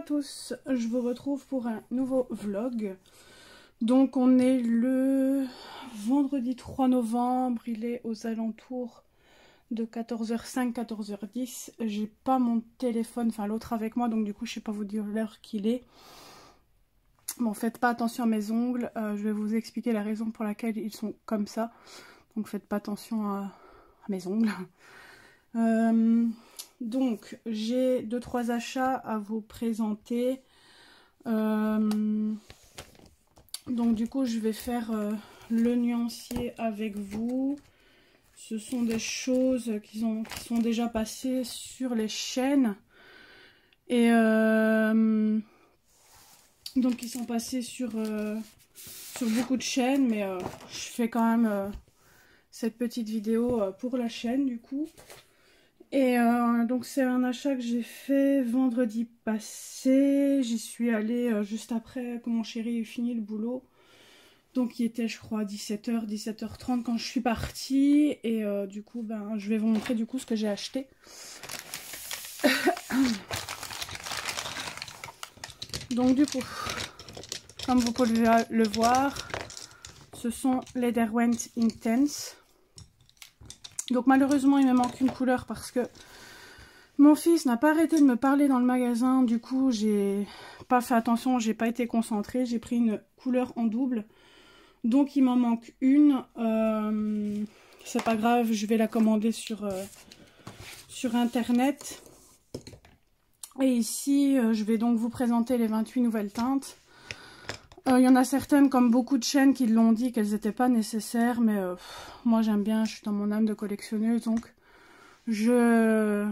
à tous, je vous retrouve pour un nouveau vlog. Donc on est le vendredi 3 novembre, il est aux alentours de 14h05, 14h10. J'ai pas mon téléphone, enfin l'autre avec moi, donc du coup je sais pas vous dire l'heure qu'il est. Bon, faites pas attention à mes ongles, je vais vous expliquer la raison pour laquelle ils sont comme ça. Donc faites pas attention à mes ongles. Donc j'ai 2-3 achats à vous présenter. Donc du coup je vais faire le nuancier avec vous. Ce sont des choses qui sont déjà passées sur les chaînes. Et donc ils sont passés sur beaucoup de chaînes. Mais je fais quand même cette petite vidéo pour la chaîne du coup. Et donc c'est un achat que j'ai fait vendredi passé. J'y suis allée juste après que mon chéri ait fini le boulot. Donc il était je crois 17h, 17h30 quand je suis partie. Et du coup ben, je vais vous montrer du coup ce que j'ai acheté. Donc du coup, comme vous pouvez le voir, ce sont les Derwent Intense. Donc malheureusement il me manque une couleur parce que mon fils n'a pas arrêté de me parler dans le magasin. Du coup j'ai pas fait attention, j'ai pas été concentrée. J'ai pris une couleur en double. Donc il m'en manque une. C'est pas grave, je vais la commander sur internet. Et ici je vais donc vous présenter les 28 nouvelles teintes. Il y en a certaines, comme beaucoup de chaînes, qui l'ont dit qu'elles n'étaient pas nécessaires, mais moi j'aime bien, je suis dans mon âme de collectionneuse, donc je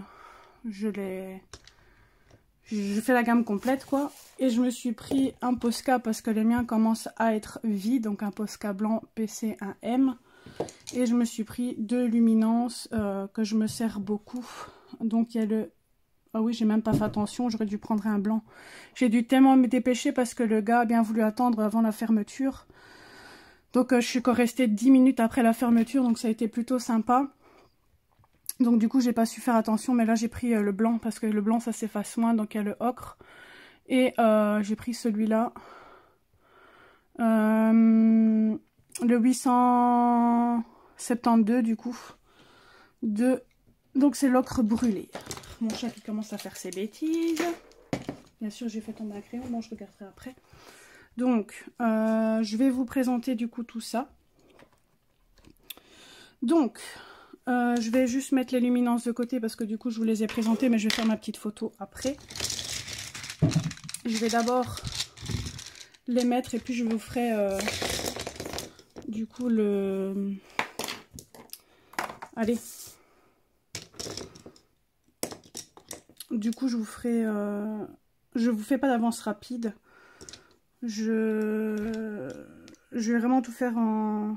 fais la gamme complète quoi. Et je me suis pris un Posca parce que les miens commencent à être vides, donc un Posca blanc PC1M. Et je me suis pris deux luminances que je me sers beaucoup. Donc il y a le... Ah oui, j'ai même pas fait attention, j'aurais dû prendre un blanc. J'ai dû tellement me dépêcher parce que le gars a bien voulu attendre avant la fermeture. Donc je suis restée 10 minutes après la fermeture, donc ça a été plutôt sympa. Donc du coup, j'ai pas su faire attention, mais là j'ai pris le blanc parce que le blanc ça s'efface moins, donc il y a le ocre. Et j'ai pris celui-là. Le 872 du coup. Donc c'est l'ocre brûlé. Mon chat qui commence à faire ses bêtises. Bien sûr, j'ai fait tomber un crayon. Bon, je regarderai après. Donc, je vais vous présenter du coup tout ça. Donc, je vais juste mettre les luminances de côté parce que du coup, je vous les ai présentées, mais je vais faire ma petite photo après. Je vais d'abord les mettre et puis je vous ferai du coup le... Allez. Du coup, je vous ferai... je vous fais pas d'avance rapide. Je vais vraiment tout faire en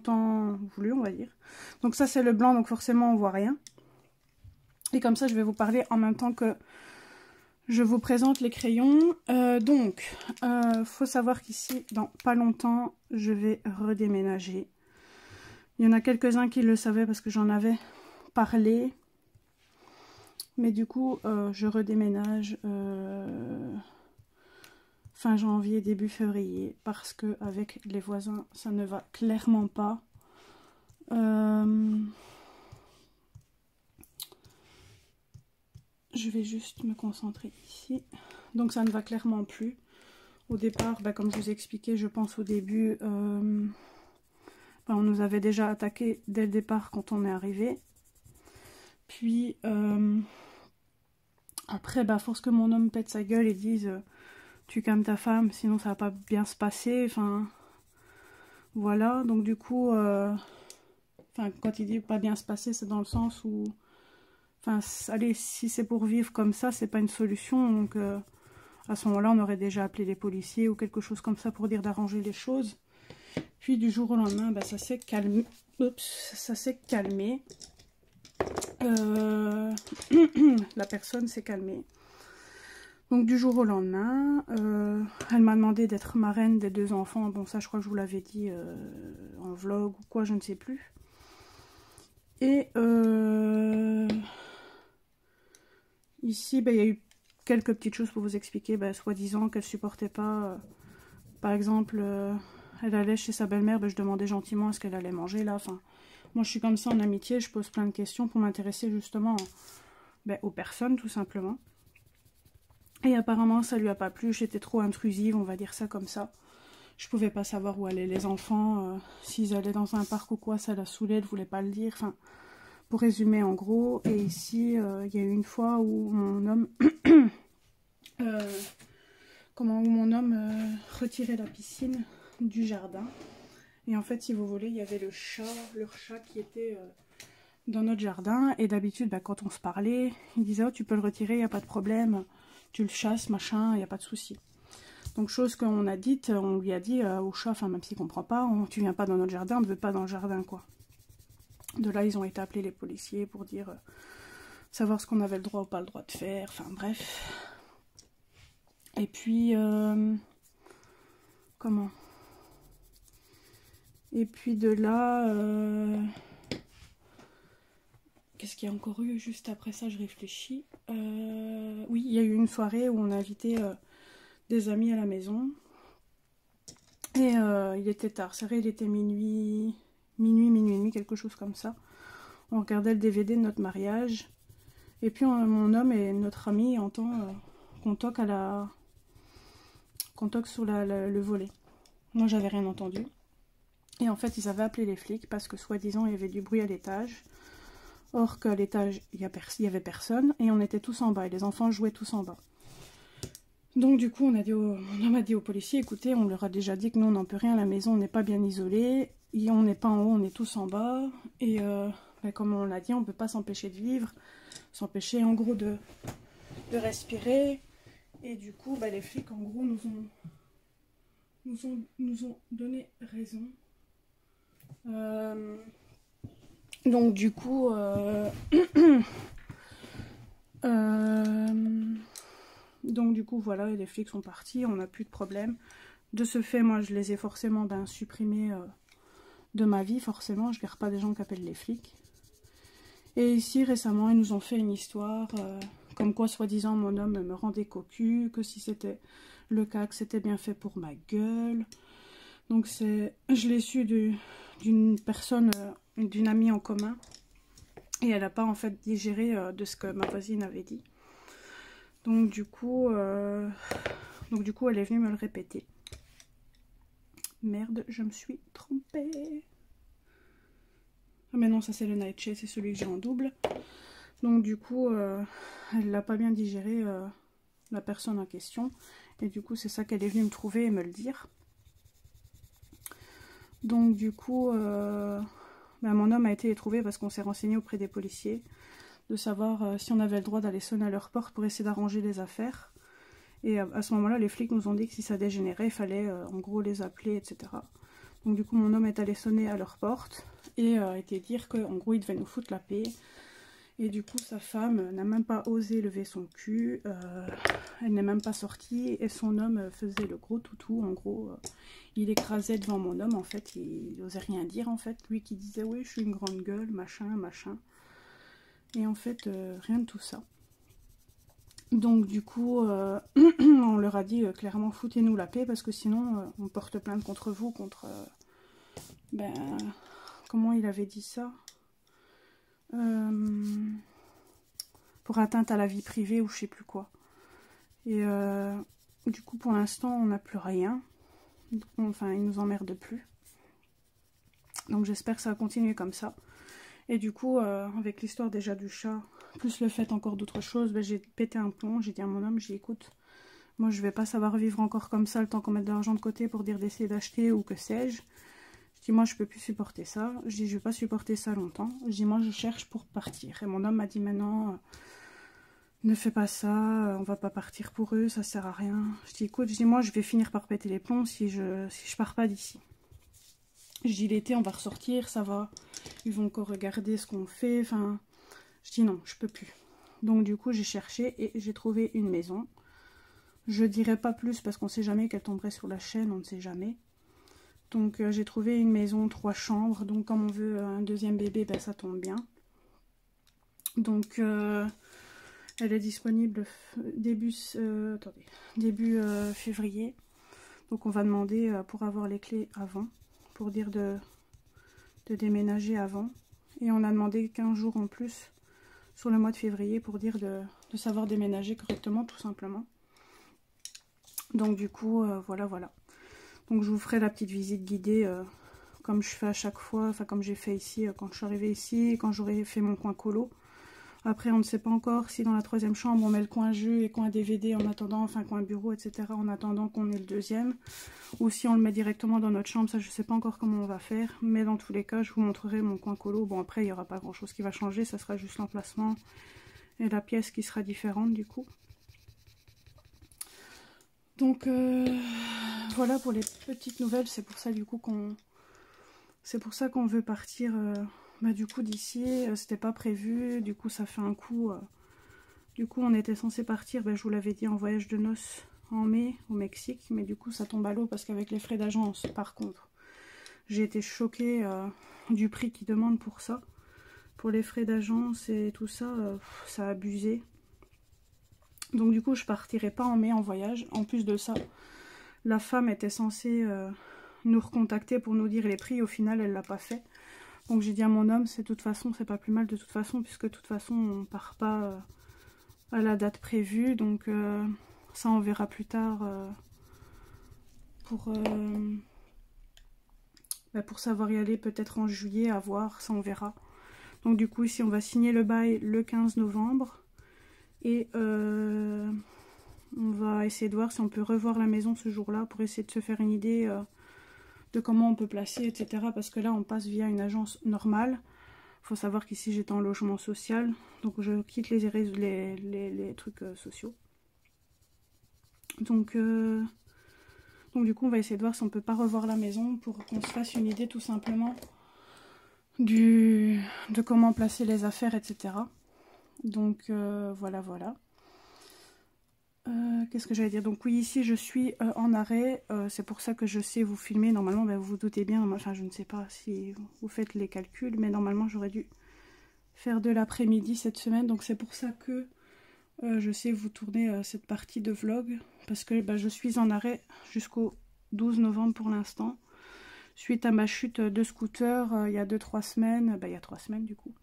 temps voulu, on va dire. Donc ça, c'est le blanc, donc forcément, on voit rien. Et comme ça, je vais vous parler en même temps que je vous présente les crayons. Donc, faut savoir qu'ici, dans pas longtemps, je vais redéménager. Il y en a quelques-uns qui le savaient parce que j'en avais parlé. Mais du coup, je redéménage fin janvier, début février. Parce que avec les voisins, ça ne va clairement pas. Je vais juste me concentrer ici. Donc ça ne va clairement plus. Au départ, bah, comme je vous ai expliqué, je pense au début, on nous avait déjà attaqué dès le départ quand on est arrivé. Puis après, bah, force que mon homme pète sa gueule et dise tu calmes ta femme, sinon ça va pas bien se passer. Enfin, voilà. Donc du coup, quand il dit pas bien se passer, c'est dans le sens où, enfin, allez, si c'est pour vivre comme ça, c'est pas une solution. Donc à ce moment-là, on aurait déjà appelé les policiers ou quelque chose comme ça pour dire d'arranger les choses. Puis du jour au lendemain, bah, ça s'est calmé. Oups, ça s'est calmé. La personne s'est calmée. Donc du jour au lendemain, elle m'a demandé d'être marraine des 2 enfants. Bon, ça je crois que je vous l'avais dit en vlog ou quoi, je ne sais plus. Et ici, bah, il y a eu quelques petites choses pour vous expliquer, ben, soi-disant qu'elle supportait pas, par exemple, elle allait chez sa belle-mère, ben, je demandais gentiment ce qu'elle allait manger là, enfin, moi je suis comme ça en amitié, je pose plein de questions pour m'intéresser justement ben, aux personnes tout simplement. Et apparemment ça lui a pas plu, j'étais trop intrusive, on va dire ça comme ça. Je pouvais pas savoir où allaient les enfants, s'ils allaient dans un parc ou quoi, ça la saoulait, elle voulait pas le dire, enfin, pour résumer en gros. Et ici, il y a eu une fois où mon homme, retirait la piscine du jardin. Et en fait, si vous voulez, il y avait leur chat qui était dans notre jardin. Et d'habitude, bah, quand on se parlait, il disait, oh, tu peux le retirer, il n'y a pas de problème, tu le chasses, machin, il n'y a pas de souci. Donc chose qu'on a dite, on lui a dit au chat, enfin même s'il ne comprend pas, tu viens pas dans notre jardin, on ne veut pas dans le jardin, quoi. De là, ils ont été appelés les policiers pour dire, savoir ce qu'on avait le droit ou pas le droit de faire, enfin bref. Et puis, Et puis de là, qu'est-ce qu'il y a encore eu juste après ça, je réfléchis. Oui, il y a eu une soirée où on a invité des amis à la maison. Et il était tard, c'est vrai, il était minuit et demi, quelque chose comme ça. On regardait le DVD de notre mariage. Et puis mon homme et notre ami entendent qu'on toque sur le volet. Moi, j'avais rien entendu. Et en fait, ils avaient appelé les flics parce que soi-disant, il y avait du bruit à l'étage. Or qu'à l'étage, il y avait personne et on était tous en bas et les enfants jouaient tous en bas. Donc du coup, mon homme a dit aux policiers, écoutez, on leur a déjà dit que nous, on n'en peut rien, la maison n'est pas bien isolée, et on n'est pas en haut, on est tous en bas. Et ben, comme on l'a dit, on ne peut pas s'empêcher de vivre, s'empêcher en gros de respirer. Et du coup, ben, les flics, en gros, nous ont donné raison. Donc du coup, voilà, les flics sont partis, on n'a plus de problème. De ce fait, moi, je les ai forcément supprimés de ma vie, forcément. Je ne garde pas des gens qui appellent les flics. Et ici, récemment, ils nous ont fait une histoire, comme quoi, soi-disant, mon homme me rendait cocu, que si c'était le cas, que c'était bien fait pour ma gueule. Donc, je l'ai su d'une personne, d'une amie en commun. Et elle n'a pas, en fait, digéré de ce que ma voisine avait dit. Donc du coup, elle est venue me le répéter. Merde, je me suis trompée. Ah mais non, ça c'est le Nightshade, c'est celui que j'ai en double. Donc du coup, elle l'a pas bien digéré, la personne en question. Et du coup, c'est ça qu'elle est venue me trouver et me le dire. Donc du coup, mon homme a été les trouver parce qu'on s'est renseigné auprès des policiers. De savoir si on avait le droit d'aller sonner à leur porte pour essayer d'arranger les affaires. Et à ce moment-là, les flics nous ont dit que si ça dégénérait, il fallait en gros les appeler, etc. Donc du coup, mon homme est allé sonner à leur porte et a été dire qu'en gros, il devait nous foutre la paix. Et du coup, sa femme n'a même pas osé lever son cul, elle n'est même pas sortie et son homme faisait le gros toutou. En gros, il écrasait devant mon homme, en fait, il n'osait rien dire, en fait. Lui qui disait, oui, je suis une grande gueule, machin, machin. Et en fait, rien de tout ça. Donc du coup, on leur a dit clairement, foutez-nous la paix parce que sinon, on porte plainte contre vous, contre... comment il avait dit ça, pour atteinte à la vie privée ou je sais plus quoi. Et du coup, pour l'instant, on n'a plus rien. Enfin, ils nous emmerdent plus. Donc j'espère que ça va continuer comme ça. Et du coup, avec l'histoire déjà du chat, plus le fait encore d'autres choses, j'ai pété un plomb. J'ai dit à mon homme, j'ai dit, écoute, moi je vais pas savoir vivre encore comme ça le temps qu'on mette de l'argent de côté pour dire d'essayer d'acheter ou que sais-je. Je dis, moi je peux plus supporter ça. Je dis, je vais pas supporter ça longtemps. Je dis, moi je cherche pour partir. Et mon homme m'a dit, maintenant, ne fais pas ça, on va pas partir pour eux, ça sert à rien. Je dis, écoute, je dis, moi je vais finir par péter les plombs si je pars pas d'ici. Je dis, l'été, on va ressortir, ça va. Ils vont encore regarder ce qu'on fait. Enfin, je dis non, je peux plus. Donc, du coup, j'ai cherché et j'ai trouvé une maison. Je dirais pas plus parce qu'on sait jamais qu'elle tomberait sur la chaîne, on ne sait jamais. Donc, j'ai trouvé une maison, 3 chambres. Donc, comme on veut un deuxième bébé, ça tombe bien. Donc, Elle est disponible début février. Donc on va demander pour avoir les clés avant, pour dire de déménager avant. Et on a demandé 15 jours en plus sur le mois de février pour dire de savoir déménager correctement, tout simplement. Donc du coup, voilà. Donc je vous ferai la petite visite guidée comme je fais à chaque fois, enfin comme j'ai fait ici quand je suis arrivée ici, quand j'aurai fait mon coin colo. Après, on ne sait pas encore si dans la troisième chambre, on met le coin jeu et coin DVD en attendant, enfin coin bureau, etc. en attendant qu'on ait le deuxième. Ou si on le met directement dans notre chambre, ça je ne sais pas encore comment on va faire. Mais dans tous les cas, je vous montrerai mon coin colo. Bon, après, il n'y aura pas grand chose qui va changer, ça sera juste l'emplacement et la pièce qui sera différente du coup. Donc, voilà pour les petites nouvelles. C'est pour ça du coup qu'on veut partir... du coup d'ici, c'était pas prévu, du coup ça fait un coup. Du coup on était censé partir, je vous l'avais dit, en voyage de noces en mai au Mexique, mais du coup ça tombe à l'eau parce qu'avec les frais d'agence, par contre, j'ai été choquée du prix qu'ils demandent pour ça. Pour les frais d'agence et tout ça, ça a abusé. Donc du coup je partirai pas en mai en voyage. En plus de ça, la femme était censée nous recontacter pour nous dire les prix, au final elle l'a pas fait. Donc j'ai dit à mon homme, de toute façon, c'est pas plus mal de toute façon, puisque de toute façon, on part pas à la date prévue. Donc ça, on verra plus tard pour savoir y aller peut-être en juillet, à voir, ça on verra. Donc du coup, ici, on va signer le bail le 15 novembre. Et on va essayer de voir si on peut revoir la maison ce jour-là pour essayer de se faire une idée... de comment on peut placer, etc. Parce que là, on passe via une agence normale. Il faut savoir qu'ici, j'étais en logement social. Donc, je quitte les trucs sociaux. Donc, du coup, on va essayer de voir si on peut pas revoir la maison pour qu'on se fasse une idée tout simplement de comment placer les affaires, etc. Donc, voilà. Qu'est-ce que j'allais dire? Donc oui, ici je suis en arrêt, c'est pour ça que je sais vous filmer. Normalement, vous vous doutez bien, enfin je ne sais pas si vous faites les calculs, mais normalement j'aurais dû faire de l'après-midi cette semaine. Donc c'est pour ça que je sais vous tourner cette partie de vlog, parce que je suis en arrêt jusqu'au 12 novembre pour l'instant. Suite à ma chute de scooter il y a 2-3 semaines, il y a 3 semaines du coup.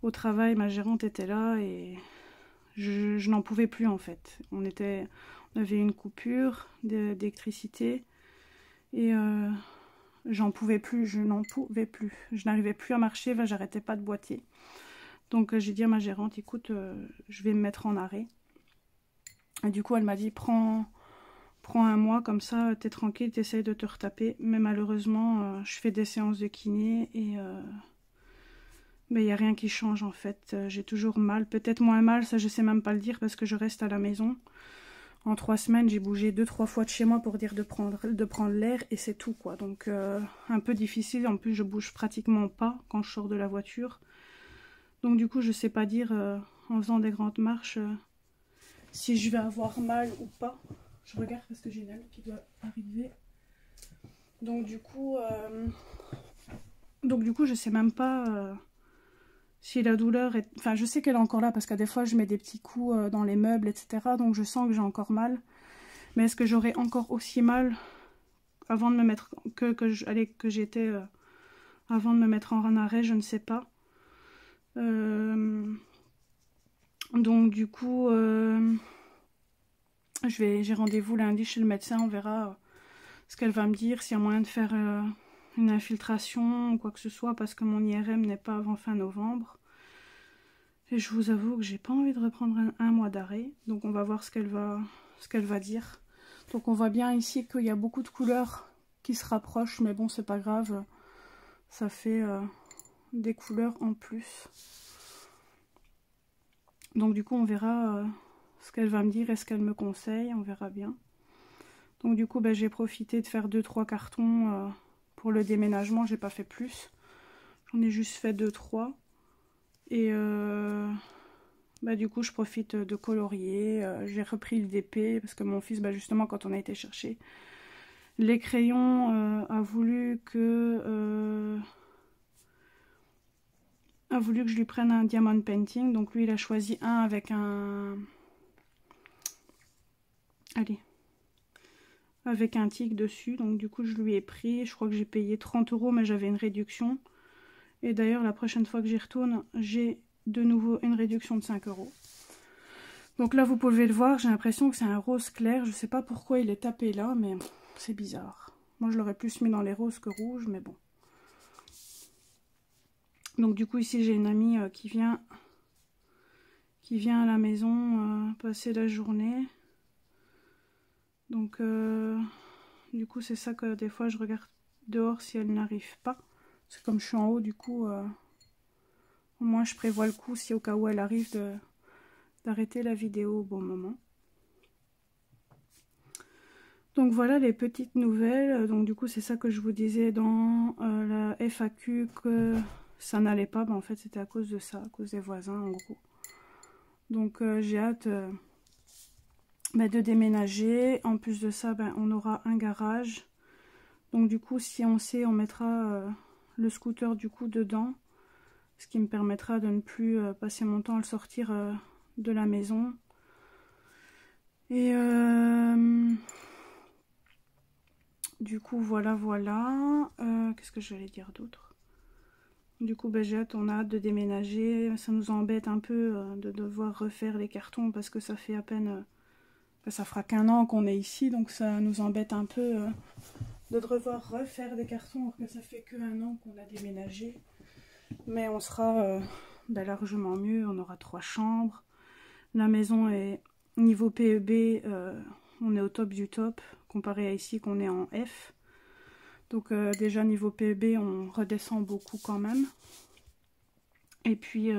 Au travail, ma gérante était là et... je n'en pouvais plus en fait. On avait une coupure d'électricité et j'en pouvais plus, je n'en pouvais plus. Je n'arrivais plus à marcher, j'arrêtais pas de boiter. Donc j'ai dit à ma gérante, écoute, je vais me mettre en arrêt. Et du coup elle m'a dit, prends un mois comme ça, t'es tranquille, t'essayes de te retaper. Mais malheureusement, je fais des séances de kiné et... mais il n'y a rien qui change en fait, j'ai toujours mal, peut-être moins mal, ça je sais même pas le dire parce que je reste à la maison. En 3 semaines, j'ai bougé 2-3 fois de chez moi pour dire de prendre l'air et c'est tout quoi. Donc un peu difficile, en plus je bouge pratiquement pas quand je sors de la voiture. Donc du coup je sais pas dire en faisant des grandes marches si je vais avoir mal ou pas. Je regarde parce que j'ai une amie qui doit arriver. Donc du coup je sais même pas... si la douleur est... Enfin, je sais qu'elle est encore là parce qu'à des fois, je mets des petits coups dans les meubles, etc. Donc, je sens que j'ai encore mal. Mais est-ce que j'aurais encore aussi mal avant de me mettre... que j'étais... avant de me mettre en arrêt, je ne sais pas. Donc, du coup... j'ai rendez-vous lundi chez le médecin. On verra ce qu'elle va me dire. S'il y a moyen de faire une infiltration ou quoi que ce soit. Parce que mon IRM n'est pas avant fin novembre. Et je vous avoue que j'ai pas envie de reprendre un mois d'arrêt. Donc on va voir ce qu'elle va dire. Donc on voit bien ici qu'il y a beaucoup de couleurs qui se rapprochent. Mais bon, c'est pas grave. Ça fait des couleurs en plus. Donc du coup, on verra ce qu'elle va me dire et ce qu'elle me conseille. On verra bien. Donc du coup, j'ai profité de faire 2-3 cartons pour le déménagement. J'ai pas fait plus. J'en ai juste fait 2-3. Et du coup je profite de colorier, j'ai repris le DP parce que mon fils, justement quand on a été chercher les crayons, a voulu que a voulu que je lui prenne un diamond painting. Donc lui, il a choisi un avec un... Allez. Avec un tic dessus. Donc du coup, je lui ai pris. Je crois que j'ai payé 30 €, mais j'avais une réduction. Et d'ailleurs, la prochaine fois que j'y retourne, j'ai de nouveau une réduction de 5 €. Donc là, vous pouvez le voir, j'ai l'impression que c'est un rose clair. Je sais pas pourquoi il est tapé là, mais c'est bizarre. Moi, je l'aurais plus mis dans les roses que rouges, mais bon. Donc du coup, ici, j'ai une amie qui vient à la maison passer la journée. Donc, du coup, c'est ça que des fois, je regarde dehors si elle n'arrive pas. C'est comme je suis en haut, du coup, au moins, je prévois le coup si au cas où elle arrive d'arrêter la vidéo au bon moment. Donc voilà les petites nouvelles. Donc du coup c'est ça que je vous disais dans la FAQ que ça n'allait pas. Ben, en fait c'était à cause de ça, à cause des voisins en gros. Donc j'ai hâte de déménager. En plus de ça, on aura un garage. Donc du coup si on sait, on mettra le scooter du coup dedans. Ce qui me permettra de ne plus passer mon temps à le sortir de la maison. Et du coup, voilà. Qu'est-ce que j'allais dire d'autre? Du coup, j'ai hâte, on a hâte de déménager. Ça nous embête un peu de devoir refaire les cartons parce que ça fait à peine... ça fera qu'1 an qu'on est ici, donc ça nous embête un peu de devoir refaire des cartons alors que ça fait que 1 an qu'on a déménagé. Mais on sera largement mieux, on aura 3 chambres. La maison est niveau PEB, on est au top du top, comparé à ici qu'on est en F. Donc déjà niveau PEB, on redescend beaucoup quand même. Et puis,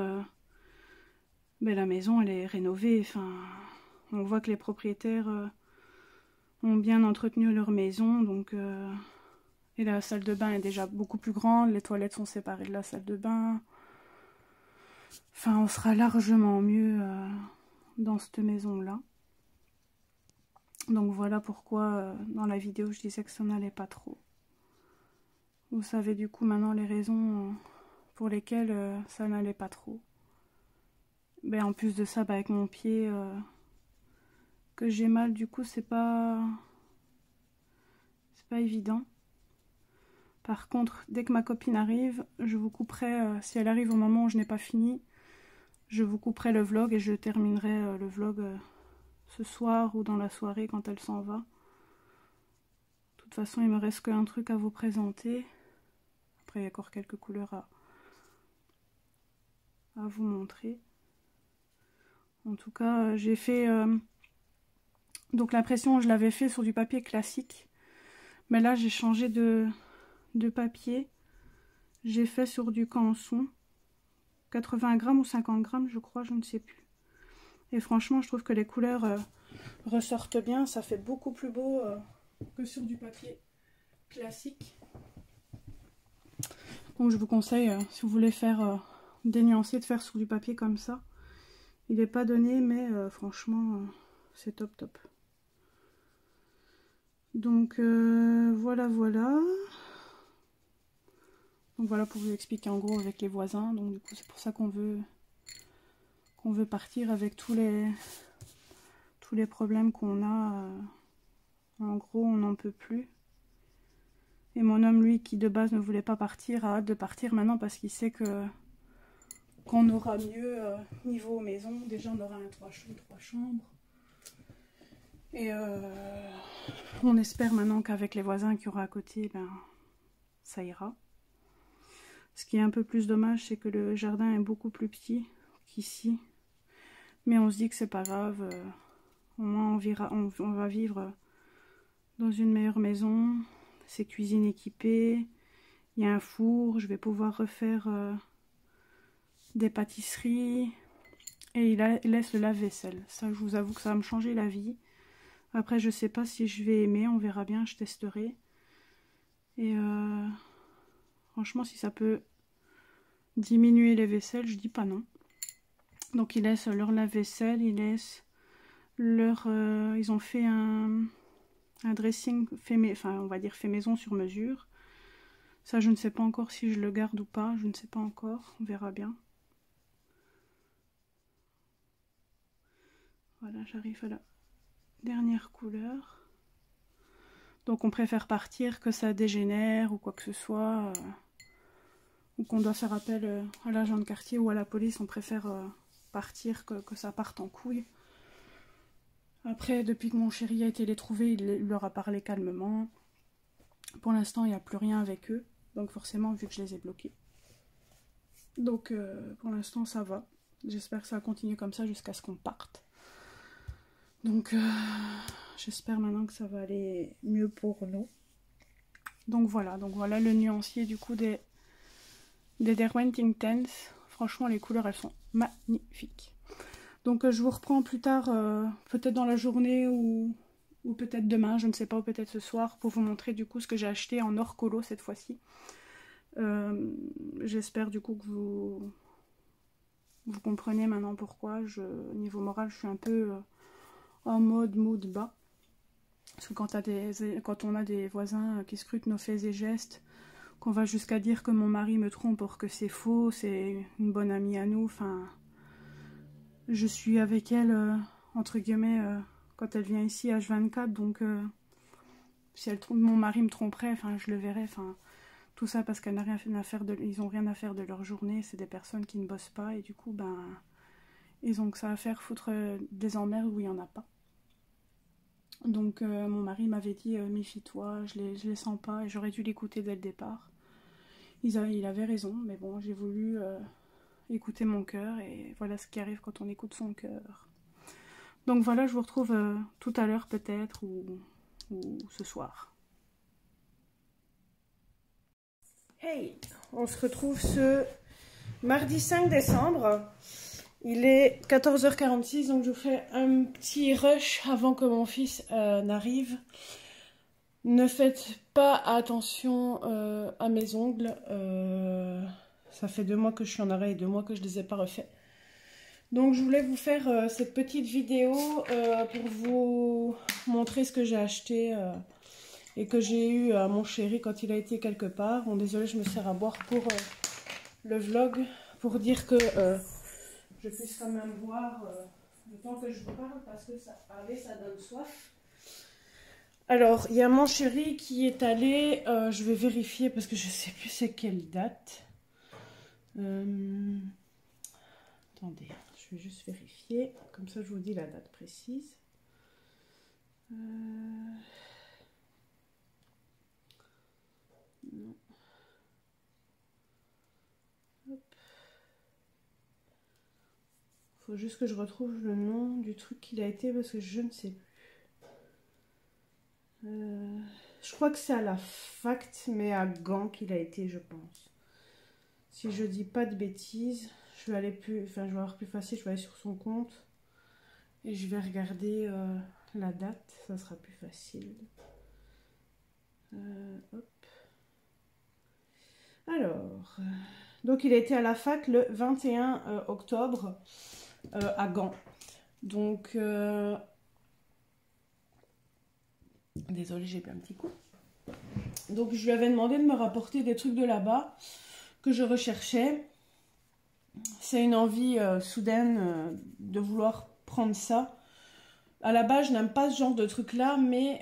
la maison, elle est rénovée. Enfin, on voit que les propriétaires ont bien entretenu leur maison. Donc, et la salle de bain est déjà beaucoup plus grande. Les toilettes sont séparées de la salle de bain. Enfin, on sera largement mieux dans cette maison-là. Donc voilà pourquoi dans la vidéo je disais que ça n'allait pas trop. Vous savez du coup maintenant les raisons pour lesquelles ça n'allait pas trop. En plus de ça, avec mon pied que j'ai mal, du coup c'est pas évident. Par contre, dès que ma copine arrive, je vous couperai, si elle arrive au moment où je n'ai pas fini, je vous couperai le vlog et je terminerai le vlog ce soir ou dans la soirée quand elle s'en va. De toute façon, il me reste qu'un truc à vous présenter. Après, il y a encore quelques couleurs à vous montrer. En tout cas, j'ai fait... donc l'impression, je l'avais fait sur du papier classique. Mais là, j'ai changé de papier. J'ai fait sur du canson. 80 grammes ou 50 grammes, je crois, je ne sais plus. Et franchement, je trouve que les couleurs ressortent bien. Ça fait beaucoup plus beau que sur du papier classique. Donc je vous conseille, si vous voulez faire des nuancés, de faire sur du papier comme ça. Il n'est pas donné, mais franchement, c'est top top. Donc voilà. Donc voilà pour vous expliquer en gros avec les voisins. Donc du coup c'est pour ça qu'on veut partir avec tous les problèmes qu'on a. En gros on n'en peut plus. Et mon homme, lui, qui de base ne voulait pas partir, a hâte de partir maintenant parce qu'il sait qu'on aura mieux niveau maison. Déjà, on aura un 3 chambres. Et on espère maintenant qu'avec les voisins qu'il y aura à côté, ça ira. Ce qui est un peu plus dommage, c'est que le jardin est beaucoup plus petit qu'ici. Mais on se dit que c'est pas grave. Au moins, on va vivre dans une meilleure maison. C'est cuisine équipée, il y a un four, je vais pouvoir refaire des pâtisseries et il laisse le lave-vaisselle. Ça, je vous avoue que ça va me changer la vie. Après, je sais pas si je vais aimer, on verra bien, je testerai. Et franchement, si ça peut diminuer les vaisselles, je dis pas non. Donc, ils laissent leur lave-vaisselle, ils laissent leur... ils ont fait un dressing on va dire fait maison sur mesure. Ça, je ne sais pas encore si je le garde ou pas, je ne sais pas encore, on verra bien. Voilà, j'arrive à la dernière couleur. Donc on préfère partir que ça dégénère ou quoi que ce soit. Ou qu'on doit faire appel à l'agent de quartier ou à la police. On préfère partir que ça parte en couille. Après, depuis que mon chéri a été les trouver, il leur a parlé calmement. Pour l'instant, il n'y a plus rien avec eux. Donc forcément, vu que je les ai bloqués. Donc pour l'instant, ça va. J'espère que ça va continuer comme ça jusqu'à ce qu'on parte. Donc j'espère maintenant que ça va aller mieux pour nous. Donc voilà le nuancier du coup des Derwent Intense. Franchement, les couleurs, elles sont magnifiques. Donc je vous reprends plus tard, peut-être dans la journée ou peut-être demain, je ne sais pas, ou peut-être ce soir, pour vous montrer du coup ce que j'ai acheté en or colo cette fois-ci. J'espère du coup que vous comprenez maintenant pourquoi. Niveau moral, je suis un peu en mode mood bas. Parce que quand on a des voisins qui scrutent nos faits et gestes, qu'on va jusqu'à dire que mon mari me trompe or que c'est faux, c'est une bonne amie à nous, enfin... Je suis avec elle, entre guillemets, quand elle vient ici H24, donc si mon mari me tromperait, enfin je le verrais, enfin tout ça parce qu'elle n'a rien à faire ils ont rien à faire de leur journée, c'est des personnes qui ne bossent pas et du coup ben ils ont que ça à faire, foutre des emmerdes où il n'y en a pas. Donc mon mari m'avait dit méfie-toi, je les sens pas et j'aurais dû l'écouter dès le départ. Il avait raison, mais bon j'ai voulu écouter mon cœur et voilà ce qui arrive quand on écoute son cœur. Donc voilà, je vous retrouve tout à l'heure peut-être ou ce soir. Hey, on se retrouve ce mardi 5 décembre. Il est 14h46, donc je vous fais un petit rush avant que mon fils n'arrive. Ne faites pas attention à mes ongles. Ça fait 2 mois que je suis en arrêt et 2 mois que je ne les ai pas refaits. Donc je voulais vous faire cette petite vidéo pour vous montrer ce que j'ai acheté et que j'ai eu à mon chéri quand il a été quelque part. Bon désolé, je me sers à boire pour le vlog, pour dire que je puisse quand même boire le temps que je vous parle parce que parler ça donne soif. Alors, il y a mon chéri qui est allé, je vais vérifier parce que je ne sais plus c'est quelle date. Attendez, je vais juste vérifier, comme ça je vous dis la date précise. Non. Hop. Faut juste que je retrouve le nom du truc qu'il a été parce que je ne sais plus. Je crois que c'est à la Fact, mais à Gand qu'il a été, je pense. Si je dis pas de bêtises, je vais avoir plus facile, je vais aller sur son compte et je vais regarder la date, ça sera plus facile. Hop. Alors, donc il a été à la fac le 21 octobre à Gand. Donc, désolée, j'ai pris un petit coup. Donc je lui avais demandé de me rapporter des trucs de là-bas que je recherchais. C'est une envie soudaine de vouloir prendre ça. À la base, je n'aime pas ce genre de truc-là, mais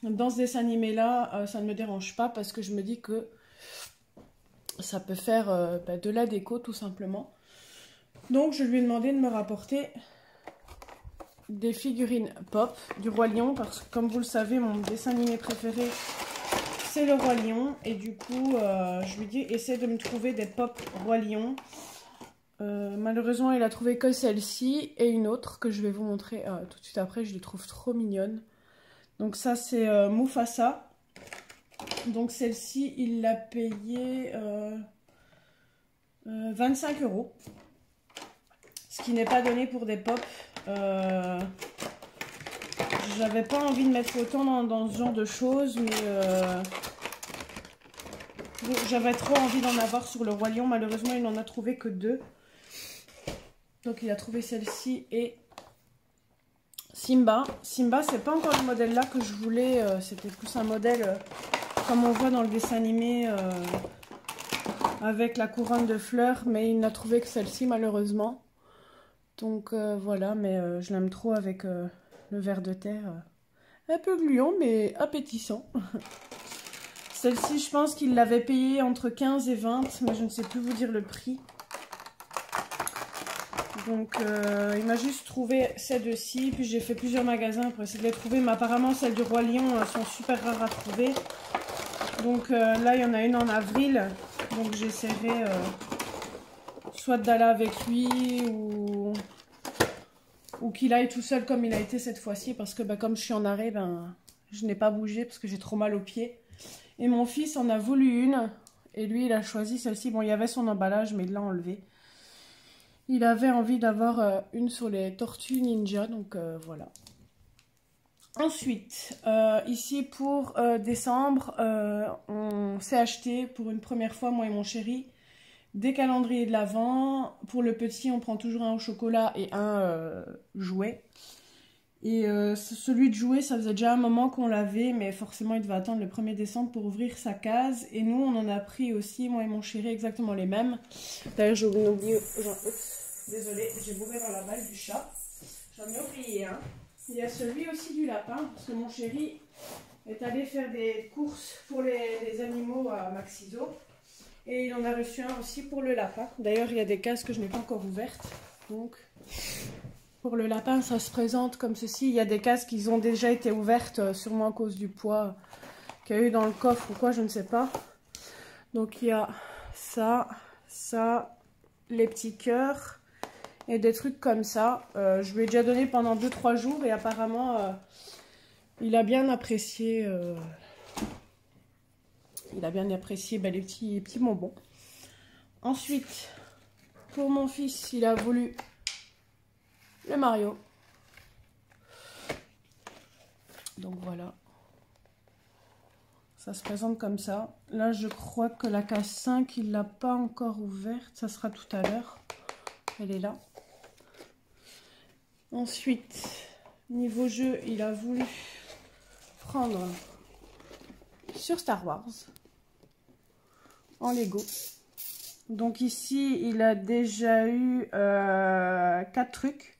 dans ce dessin animé-là, ça ne me dérange pas parce que je me dis que ça peut faire de la déco tout simplement. Donc je lui ai demandé de me rapporter des figurines pop du Roi Lion parce que comme vous le savez, mon dessin animé préféré c'est le Roi Lion et du coup je lui ai dit essaie de me trouver des pop Roi Lion. Malheureusement il a trouvé que celle-ci et une autre que je vais vous montrer tout de suite après, je les trouve trop mignonnes. Donc ça c'est Mufasa. Donc celle-ci il l'a payé 25 €. Ce qui n'est pas donné pour des pop. J'avais pas envie de mettre autant dans ce genre de choses, mais j'avais trop envie d'en avoir sur le Roi Lion. Malheureusement, il n'en a trouvé que 2. Donc, il a trouvé celle-ci et Simba. Simba, c'est pas encore le modèle là que je voulais. C'était plus un modèle comme on voit dans le dessin animé avec la couronne de fleurs, mais il n'a trouvé que celle-ci malheureusement. Donc voilà, mais je l'aime trop avec le ver de terre. Un peu gluant, mais appétissant. Celle-ci, je pense qu'il l'avait payée entre 15 et 20, mais je ne sais plus vous dire le prix. Donc il m'a juste trouvé ces deux-ci, puis j'ai fait plusieurs magasins pour essayer de les trouver, mais apparemment celles du Roi Lion sont super rares à trouver. Donc là il y en a une en avril, donc j'essaierai soit d'aller avec lui ou qu'il aille tout seul comme il a été cette fois-ci, parce que comme je suis en arrêt, je n'ai pas bougé parce que j'ai trop mal aux pieds. Et mon fils en a voulu une, et lui il a choisi celle-ci. Bon, il y avait son emballage, mais il l'a enlevé. Il avait envie d'avoir une sur les tortues ninja, donc voilà. Ensuite, ici pour décembre, on s'est acheté pour une première fois, moi et mon chéri, des calendriers de l'Avent. Pour le petit, on prend toujours un au chocolat et un jouet. Et celui de jouet, ça faisait déjà un moment qu'on l'avait, mais forcément il devait attendre le 1er décembre pour ouvrir sa case. Et nous, on en a pris aussi, moi et mon chéri, exactement les mêmes. D'ailleurs, j'ai oublié... Désolée, j'ai bourré dans la balle du chat. J'en ai oublié un. Il y a celui aussi du lapin, parce que mon chéri est allé faire des courses pour les animaux à Maxiso. Et il en a reçu un aussi pour le lapin. D'ailleurs, il y a des cases que je n'ai pas encore ouvertes. Donc, pour le lapin, ça se présente comme ceci. Il y a des cases qui ont déjà été ouvertes, sûrement à cause du poids qu'il y a eu dans le coffre ou quoi, je ne sais pas. Donc, il y a ça, ça, les petits cœurs et des trucs comme ça. Je lui ai déjà donné pendant 2-3 jours et apparemment, il a bien apprécié... il a bien apprécié les petits bonbons. Ensuite, pour mon fils, il a voulu le Mario. Donc voilà. Ça se présente comme ça. Là, je crois que la case 5, il ne l'a pas encore ouverte. Ça sera tout à l'heure. Elle est là. Ensuite, niveau jeu, il a voulu prendre sur Star Wars en Lego. Donc ici, il a déjà eu 4 trucs.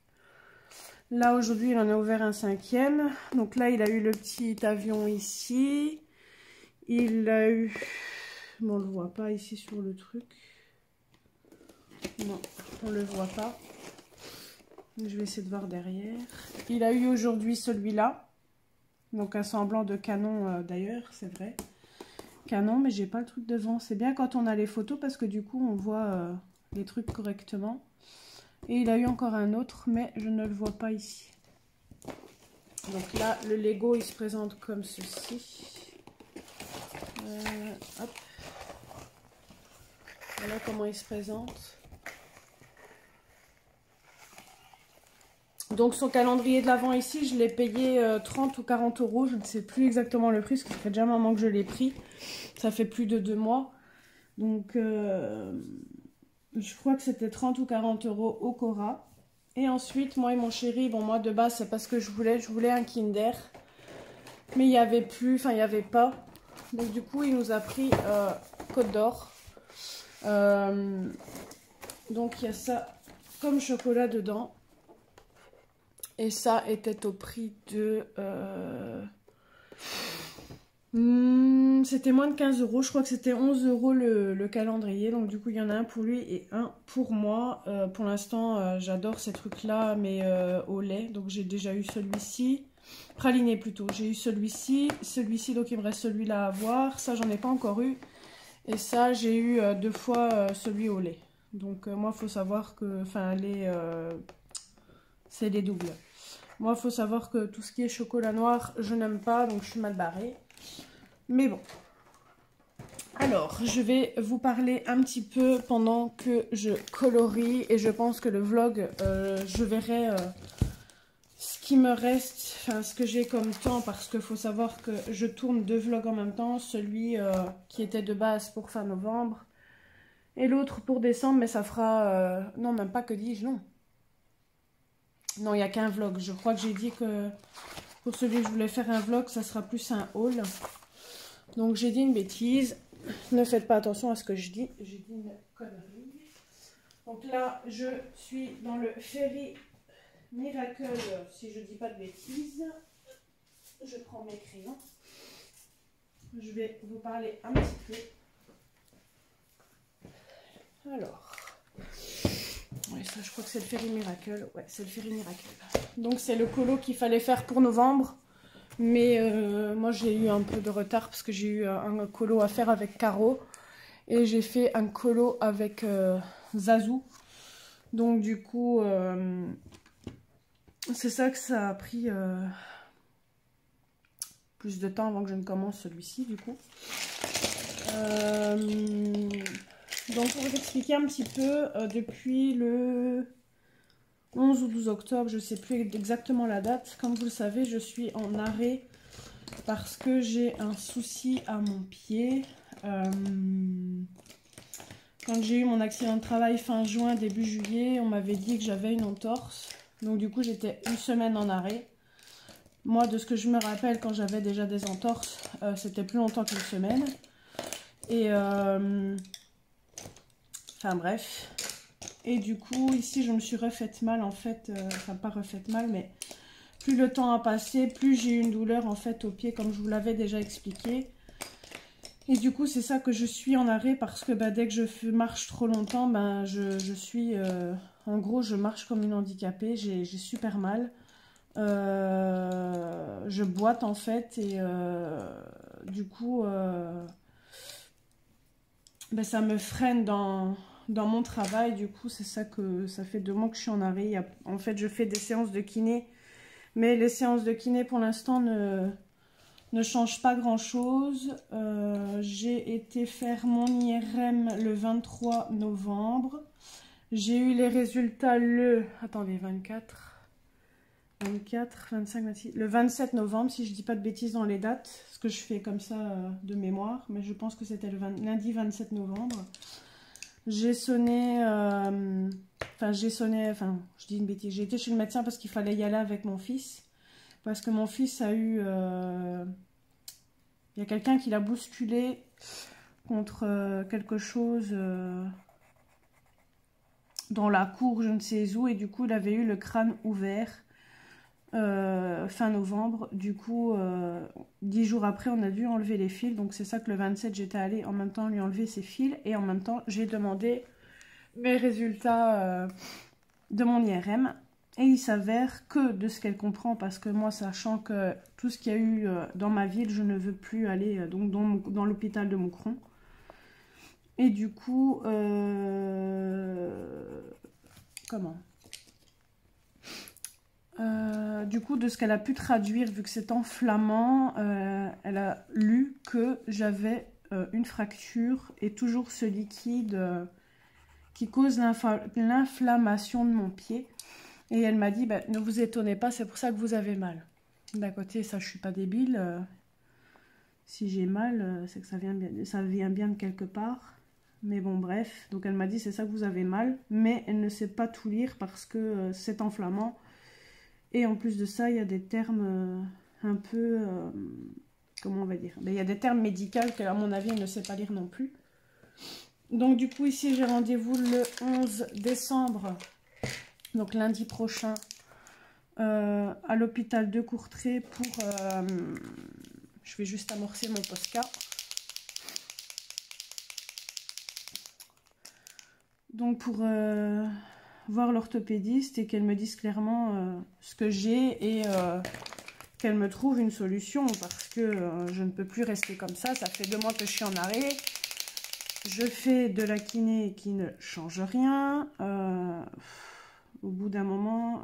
Là, aujourd'hui, il en a ouvert un 5e. Donc là, il a eu le petit avion ici. Il a eu... Bon, on ne le voit pas ici sur le truc. Non, on ne le voit pas. Je vais essayer de voir derrière. Il a eu aujourd'hui celui-là. Donc un semblant de canon d'ailleurs, c'est vrai. Canon, mais j'ai pas le truc devant. C'est bien quand on a les photos parce que du coup on voit les trucs correctement. Et il a eu encore un autre, mais je ne le vois pas ici. Donc là, le Lego, il se présente comme ceci. Hop. Voilà comment il se présente. Donc son calendrier de l'Avent ici, je l'ai payé 30 ou 40 euros. Je ne sais plus exactement le prix, parce que ça fait déjà un moment que je l'ai pris. Ça fait plus de 2 mois. Donc je crois que c'était 30 ou 40 euros au Cora. Et ensuite, moi et mon chéri, bon moi de base c'est parce que je voulais un Kinder. Mais il n'y avait plus, enfin il n'y avait pas. Donc du coup il nous a pris Côte d'Or. Donc il y a ça comme chocolat dedans. Et ça était au prix de... c'était moins de 15 euros. Je crois que c'était 11 euros le calendrier. Donc du coup, il y en a un pour lui et un pour moi. Pour l'instant, j'adore ces trucs-là, mais au lait. Donc j'ai déjà eu celui-ci. Praliné plutôt. J'ai eu celui-ci. Celui-ci, donc il me reste celui-là à voir. Ça, j'en ai pas encore eu. Et ça, j'ai eu 2 fois celui au lait. Donc moi, il faut savoir que... Enfin, c'est les doubles. Moi, il faut savoir que tout ce qui est chocolat noir, je n'aime pas, donc je suis mal barrée. Mais bon. Alors, je vais vous parler un petit peu pendant que je colorie. Et je pense que le vlog, je verrai ce qui me reste, enfin ce que j'ai comme temps. Parce qu'il faut savoir que je tourne 2 vlogs en même temps. Celui qui était de base pour fin novembre. Et l'autre pour décembre, mais ça fera... non, même pas, que dis-je, non. Non, il n'y a qu'un vlog. Je crois que j'ai dit que pour celui que je voulais faire un vlog, ça sera plus un haul. Donc j'ai dit une bêtise. Ne faites pas attention à ce que je dis. J'ai dit une connerie. Donc là, je suis dans le Fairy Miracle, si je ne dis pas de bêtises. Je prends mes crayons. Je vais vous parler un petit peu. Alors, oui, ça je crois que c'est le Fairy Miracle. Ouais, c'est le Fairy Miracle. Donc c'est le colo qu'il fallait faire pour novembre. Mais moi j'ai eu un peu de retard parce que j'ai eu un colo à faire avec Caro. Et j'ai fait un colo avec Zazou. Donc du coup, c'est ça que ça a pris plus de temps avant que je ne commence celui-ci du coup. Donc pour vous expliquer un petit peu, depuis le 11 ou 12 octobre, je ne sais plus exactement la date. Comme vous le savez, je suis en arrêt parce que j'ai un souci à mon pied. Quand j'ai eu mon accident de travail fin juin, début juillet, on m'avait dit que j'avais une entorse. Donc du coup, j'étais une semaine en arrêt. Moi, de ce que je me rappelle, quand j'avais déjà des entorses, c'était plus longtemps qu'une semaine. Et enfin bref. Et du coup, ici, je me suis refaite mal en fait. Enfin, pas refaite mal, mais plus le temps a passé, plus j'ai eu une douleur en fait au pied, comme je vous l'avais déjà expliqué. Et du coup, c'est ça que je suis en arrêt parce que dès que je marche trop longtemps, je suis... en gros, je marche comme une handicapée. J'ai super mal. Je boite en fait et du coup ça me freine dans mon travail. Du coup c'est ça que ça fait 2 mois que je suis en arrêt. En fait je fais des séances de kiné, mais les séances de kiné pour l'instant ne changent pas grand chose. J'ai été faire mon IRM le 23 novembre. J'ai eu les résultats le... Attendez, 24, 25, 26... Le 27 novembre, si je dis pas de bêtises dans les dates. Parce que je fais comme ça de mémoire. Mais je pense que c'était le lundi 27 novembre. J'ai sonné... Enfin, je dis une bêtise. J'ai été chez le médecin parce qu'il fallait y aller avec mon fils. Parce que mon fils a eu... Il y a quelqu'un qui l'a bousculé contre quelque chose... dans la cour, je ne sais où, et du coup il avait eu le crâne ouvert fin novembre. Du coup 10 jours après on a dû enlever les fils, donc c'est ça que le 27 j'étais allée en même temps lui enlever ses fils, et en même temps j'ai demandé mes résultats de mon IRM, et il s'avère que de ce qu'elle comprend, parce que moi sachant que tout ce qu'il y a eu dans ma ville, je ne veux plus aller donc dans l'hôpital de Moucron. Et du coup, du coup, de ce qu'elle a pu traduire, vu que c'est en flamand, elle a lu que j'avais une fracture et toujours ce liquide qui cause l'inflammation de mon pied. Et elle m'a dit, ne vous étonnez pas, c'est pour ça que vous avez mal. D'un côté, ça, je suis pas débile. Si j'ai mal, c'est que ça vient bien de quelque part. Mais bon, bref. Donc elle m'a dit, c'est ça que vous avez mal. Mais elle ne sait pas tout lire parce que c'est en flamand. Et en plus de ça, il y a des termes un peu... comment on va dire, il y a des termes médicaux qu'à mon avis, elle ne sait pas lire non plus. Donc du coup, ici, j'ai rendez-vous le 11 décembre. Donc lundi prochain. À l'hôpital de Courtrai pour... je vais juste amorcer mon Posca. Donc pour voir l'orthopédiste et qu'elle me dise clairement ce que j'ai et qu'elle me trouve une solution, parce que je ne peux plus rester comme ça. Ça fait 2 mois que je suis en arrêt. Je fais de la kiné qui ne change rien. Au bout d'un moment,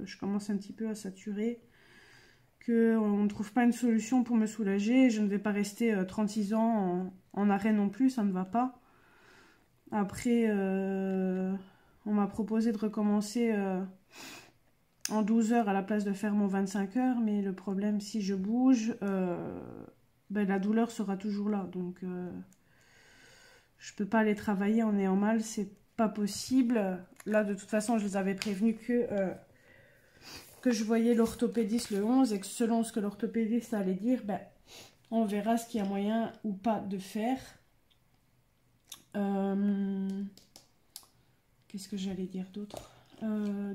je commence un petit peu à saturer. Qu'on ne trouve pas une solution pour me soulager. Je ne vais pas rester 36 ans en arrêt non plus, ça ne va pas. Après, on m'a proposé de recommencer en 12 heures à la place de faire mon 25 heures. Mais le problème, si je bouge, la douleur sera toujours là. Donc, je ne peux pas aller travailler en ayant mal, c'est pas possible. Là, de toute façon, je les avais prévenus que je voyais l'orthopédiste le 11 et que selon ce que l'orthopédiste allait dire, on verra ce qu'il y a moyen ou pas de faire. Qu'est-ce que j'allais dire d'autre?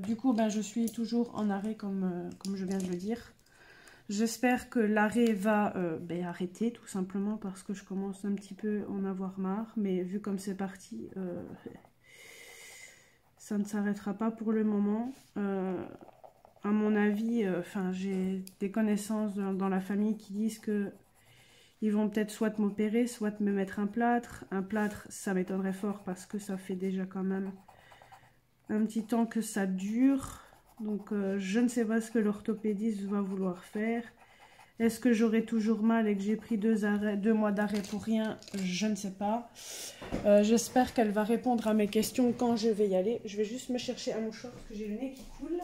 Du coup, ben, je suis toujours en arrêt comme je viens de le dire. J'espère que l'arrêt va arrêter tout simplement parce que je commence un petit peu à en avoir marre. Mais vu comme c'est parti, ça ne s'arrêtera pas pour le moment. À mon avis, j'ai des connaissances dans la famille qui disent que ils vont peut-être soit m'opérer, soit me mettre un plâtre. Un plâtre, ça m'étonnerait fort parce que ça fait déjà quand même un petit temps que ça dure. Donc, je ne sais pas ce que l'orthopédiste va vouloir faire. Est-ce que j'aurai toujours mal et que j'ai pris 2 mois d'arrêt pour rien? Je ne sais pas. J'espère qu'elle va répondre à mes questions quand je vais y aller. Je vais juste me chercher un mouchoir parce que j'ai le nez qui coule.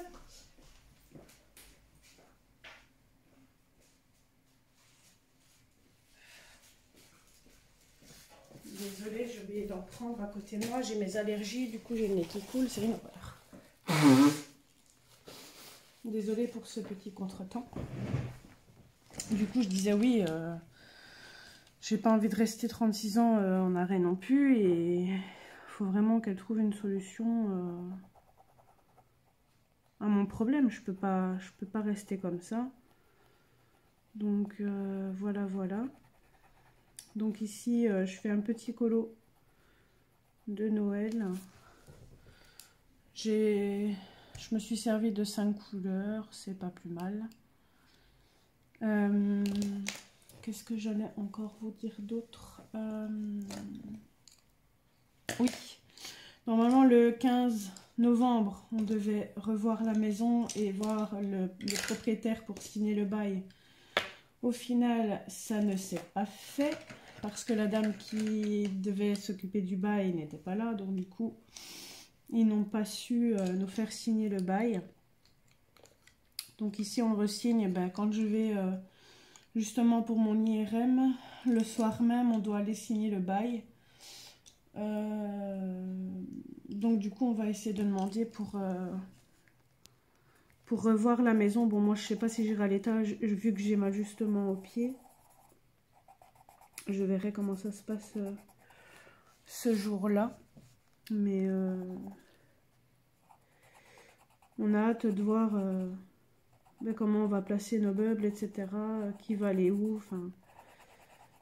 Désolée, j'ai oublié d'en prendre à côté de moi. J'ai mes allergies, du coup j'ai le nez qui coule, c'est une horreur. Désolée pour ce petit contretemps. Du coup, je disais oui, j'ai pas envie de rester 36 ans en arrêt non plus. Et il faut vraiment qu'elle trouve une solution à mon problème. Je peux pas rester comme ça. Donc voilà. Donc ici, je fais un petit colo de Noël. Je me suis servi de 5 couleurs, c'est pas plus mal. Qu'est-ce que j'allais encore vous dire d'autre? Oui, normalement le 15 novembre, on devait revoir la maison et voir le propriétaire pour signer le bail. Au final, ça ne s'est pas fait parce que la dame qui devait s'occuper du bail n'était pas là. Donc du coup, ils n'ont pas su nous faire signer le bail. Donc ici, on re-signe quand je vais justement pour mon IRM. Le soir même, on doit aller signer le bail. Donc du coup, on va essayer de demander pour revoir la maison. Bon, moi, je sais pas si j'irai à l'étage vu que j'ai mal justement au pied. Je verrai comment ça se passe ce jour-là. Mais on a hâte de voir comment on va placer nos meubles, etc. Qui va aller où. Enfin,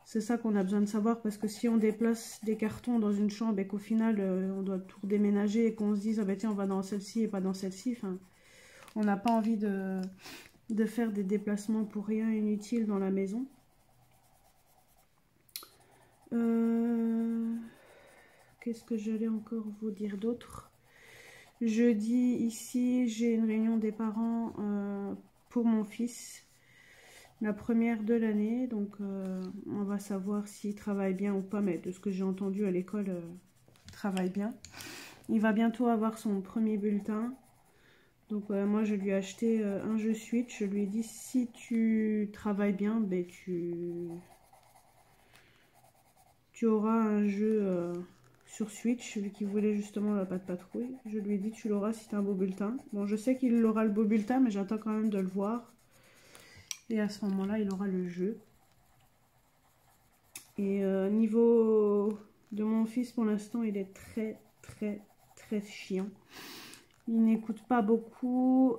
c'est ça qu'on a besoin de savoir. Parce que si on déplace des cartons dans une chambre et qu'au final, on doit tout redéménager et qu'on se dise, ah ben tiens, on va dans celle-ci et pas dans celle-ci. Enfin, on n'a pas envie de faire des déplacements pour rien inutiles dans la maison. Qu'est-ce que j'allais encore vous dire d'autre? Jeudi, ici, j'ai une réunion des parents pour mon fils. La première de l'année. Donc, on va savoir s'il travaille bien ou pas. Mais de ce que j'ai entendu à l'école, il travaille bien. Il va bientôt avoir son premier bulletin. Donc, moi, je lui ai acheté un jeu Switch. Je lui ai dit, si tu travailles bien, ben, tu auras un jeu sur Switch, celui qui voulait justement la Patte Patrouille. Je lui ai dit, tu l'auras si tu as un beau bulletin. Bon, je sais qu'il aura le beau bulletin, mais j'attends quand même de le voir. Et à ce moment-là, il aura le jeu. Et niveau de mon fils, pour l'instant, il est très chiant. Il n'écoute pas beaucoup.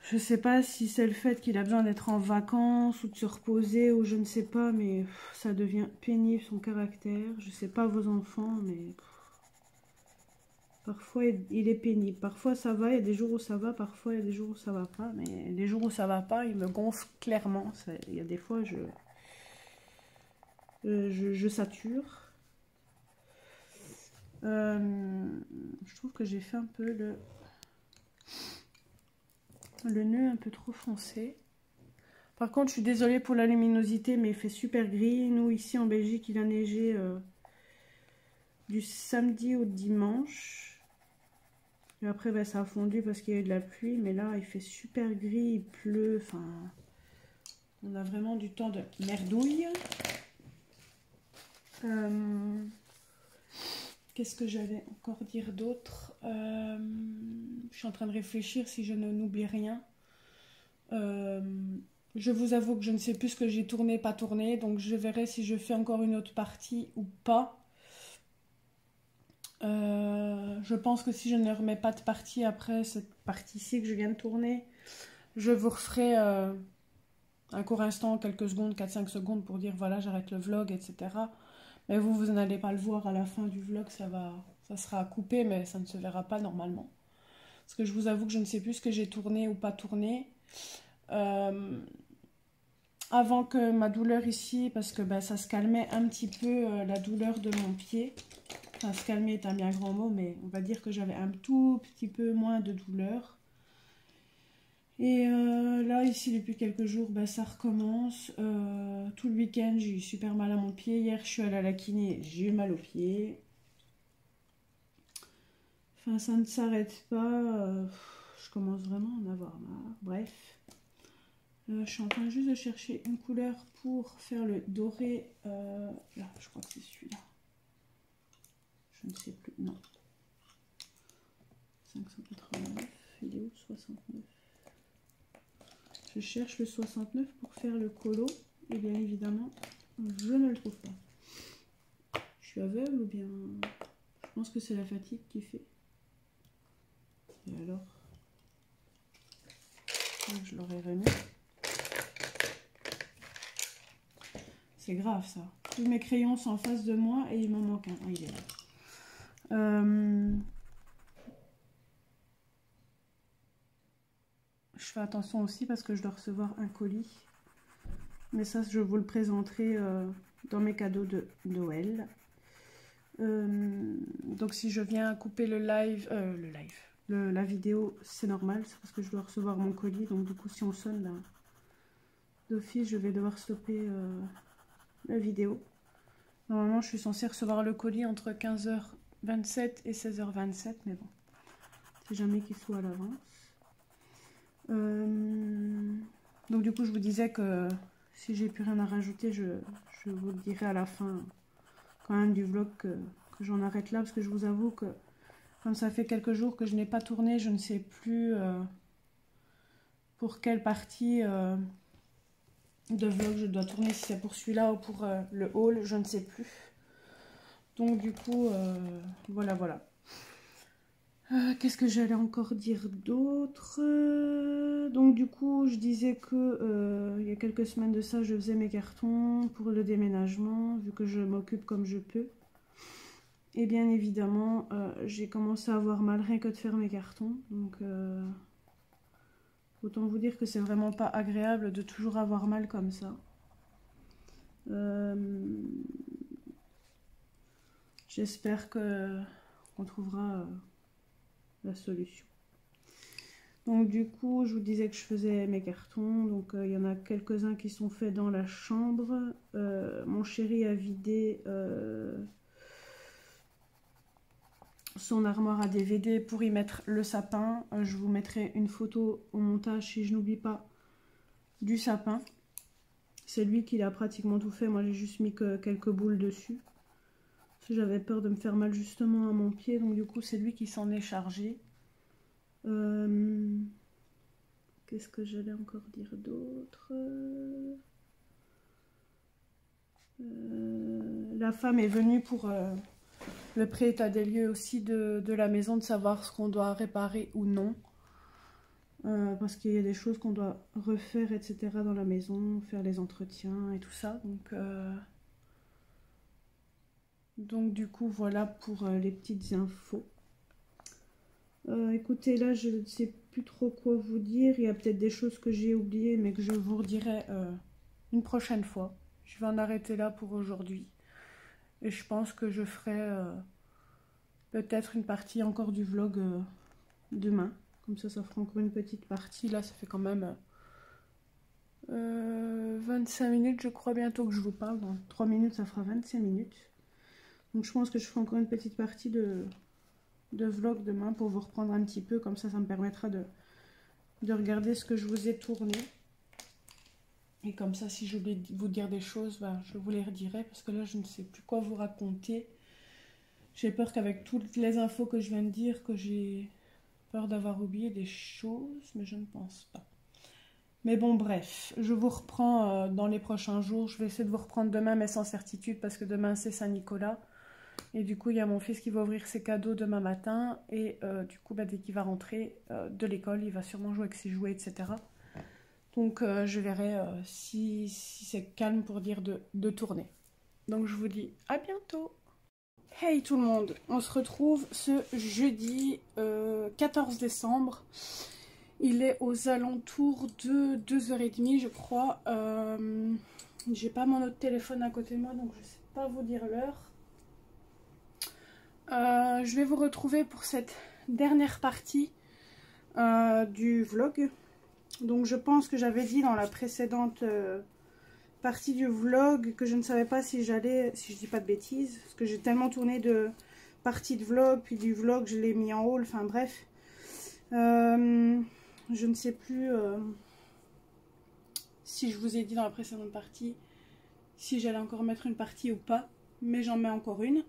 Je sais pas si c'est le fait qu'il a besoin d'être en vacances ou de se reposer ou je ne sais pas, mais ça devient pénible son caractère. Je sais pas vos enfants, mais parfois il est pénible. Parfois ça va, il y a des jours où ça va, parfois il y a des jours où ça va pas. Mais les jours où ça va pas, il me gonfle clairement. Il y a des fois, je sature. Je trouve que j'ai fait un peu le nœud un peu trop foncé. Par contre, je suis désolée pour la luminosité, mais il fait super gris. Nous, ici en Belgique, il a neigé du samedi au dimanche. Et après, ça a fondu parce qu'il y a eu de la pluie. Mais là, il fait super gris, il pleut. Enfin, on a vraiment du temps de merdouille. Qu'est-ce que j'allais encore dire d'autre? Je suis en train de réfléchir si je n'oublie rien. Je vous avoue que je ne sais plus ce que j'ai tourné, pas tourné. Donc je verrai si je fais encore une autre partie ou pas. Je pense que si je ne remets pas de partie après cette partie-ci que je viens de tourner, je vous referai un court instant, quelques secondes, 4-5 secondes pour dire voilà, j'arrête le vlog, etc. Mais vous n'allez pas le voir à la fin du vlog, ça sera coupé, mais ça ne se verra pas normalement. Parce que je vous avoue que je ne sais plus ce que j'ai tourné ou pas tourné. Avant que ma douleur ici, parce que ça se calmait un petit peu, la douleur de mon pied. Enfin, se calmer est un bien grand mot, mais on va dire que j'avais un tout petit peu moins de douleur. Et là, ici, depuis quelques jours, ça recommence. Tout le week-end, j'ai eu super mal à mon pied. Hier, je suis allée à la kiné, j'ai eu mal au pied. Enfin, ça ne s'arrête pas. Je commence vraiment à en avoir marre. Bref. Je suis en train juste de chercher une couleur pour faire le doré. Là, je crois que c'est celui-là. Je ne sais plus. Non. 589. Il est où 69? Je cherche le 69 pour faire le colo. Et bien évidemment, je ne le trouve pas. Je suis aveugle ou bien... Je pense que c'est la fatigue qui fait. Et alors? Je l'aurais remis. C'est grave ça. Tous mes crayons sont en face de moi et il m'en manque un. Ah, il est là. Je fais attention aussi parce que je dois recevoir un colis. Mais ça, je vous le présenterai dans mes cadeaux de Noël. Donc si je viens couper la vidéo, c'est normal. C'est parce que je dois recevoir mon colis. Donc du coup, si on sonne là, d'office, je vais devoir stopper la vidéo. Normalement, je suis censée recevoir le colis entre 15h27 et 16h27. Mais bon, c'est jamais qu'il soit à l'avance. Donc du coup, je vous disais que si j'ai plus rien à rajouter, je vous le dirai à la fin quand même du vlog que j'en arrête là. Parce que je vous avoue que comme ça fait quelques jours que je n'ai pas tourné, je ne sais plus pour quelle partie de vlog je dois tourner, si c'est pour celui-là ou pour le haul, je ne sais plus. Donc du coup, voilà. Qu'est-ce que j'allais encore dire d'autre? Donc du coup, je disais que il y a quelques semaines de ça, je faisais mes cartons pour le déménagement, vu que je m'occupe comme je peux. Et bien évidemment, j'ai commencé à avoir mal rien que de faire mes cartons. Donc autant vous dire que c'est vraiment pas agréable de toujours avoir mal comme ça. J'espère qu'on trouvera la solution. Donc du coup, je vous disais que je faisais mes cartons. Donc il y en a quelques-uns qui sont faits dans la chambre. Mon chéri a vidé son armoire à DVD pour y mettre le sapin. Je vous mettrai une photo au montage si je n'oublie pas du sapin. C'est lui qui a pratiquement tout fait. Moi j'ai juste mis que quelques boules dessus. Parce que j'avais peur de me faire mal justement à mon pied. Donc du coup c'est lui qui s'en est chargé. Qu'est-ce que j'allais encore dire d'autre? La femme est venue pour le pré-état des lieux aussi de la maison, de savoir ce qu'on doit réparer ou non. Parce qu'il y a des choses qu'on doit refaire, etc. dans la maison, faire les entretiens et tout ça. Donc du coup, voilà pour les petites infos. Écoutez, là, je ne sais plus trop quoi vous dire. Il y a peut-être des choses que j'ai oubliées, mais que je vous redirai une prochaine fois. Je vais en arrêter là pour aujourd'hui. Et je pense que je ferai peut-être une partie encore du vlog demain. Comme ça fera encore une petite partie. Là, ça fait quand même 25 minutes, je crois, bientôt que je vous parle. Dans 3 minutes, ça fera 25 minutes. Donc, je pense que je ferai encore une petite partie de vlog demain pour vous reprendre un petit peu. Comme ça me permettra de regarder ce que je vous ai tourné. Et comme ça, si j'oublie de vous dire des choses, je vous les redirai. Parce que là, je ne sais plus quoi vous raconter. J'ai peur qu'avec toutes les infos que je viens de dire, que j'ai peur d'avoir oublié des choses. Mais je ne pense pas. Mais bon, bref. Je vous reprends dans les prochains jours. Je vais essayer de vous reprendre demain, mais sans certitude. Parce que demain, c'est Saint-Nicolas. Et du coup, il y a mon fils qui va ouvrir ses cadeaux demain matin. Et du coup, bah, dès qu'il va rentrer de l'école, il va sûrement jouer avec ses jouets, etc. Donc je verrai si c'est calme pour dire de tourner. Donc je vous dis à bientôt. Hey tout le monde, on se retrouve ce jeudi 14 décembre. Il est aux alentours de 2h30 je crois. J'ai pas mon autre téléphone à côté de moi donc je sais pas vous dire l'heure. Je vais vous retrouver pour cette dernière partie du vlog. Donc je pense que j'avais dit dans la précédente partie du vlog que je ne savais pas si j'allais, si je dis pas de bêtises, parce que j'ai tellement tourné de parties de vlog, puis du vlog je l'ai mis en haul, enfin bref. Je ne sais plus si je vous ai dit dans la précédente partie si j'allais encore mettre une partie ou pas, mais j'en mets encore une.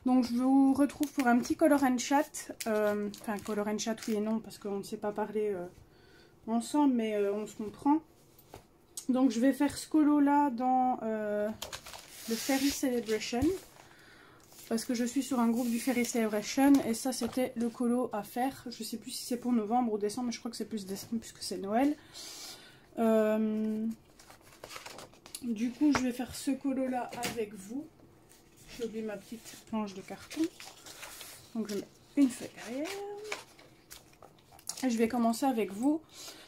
Donc je vous retrouve pour un petit color and chat, enfin color and chat oui et non parce qu'on ne sait pas parler ensemble mais on se comprend. Donc je vais faire ce colo là dans le Fairy Celebration parce que je suis sur un groupe du Fairy Celebration et ça c'était le colo à faire. Je sais plus si c'est pour novembre ou décembre mais je crois que c'est plus décembre puisque c'est Noël. Du coup je vais faire ce colo là avec vous. J'ai oublié ma petite planche de carton. Donc je mets une feuille derrière. Et je vais commencer avec vous.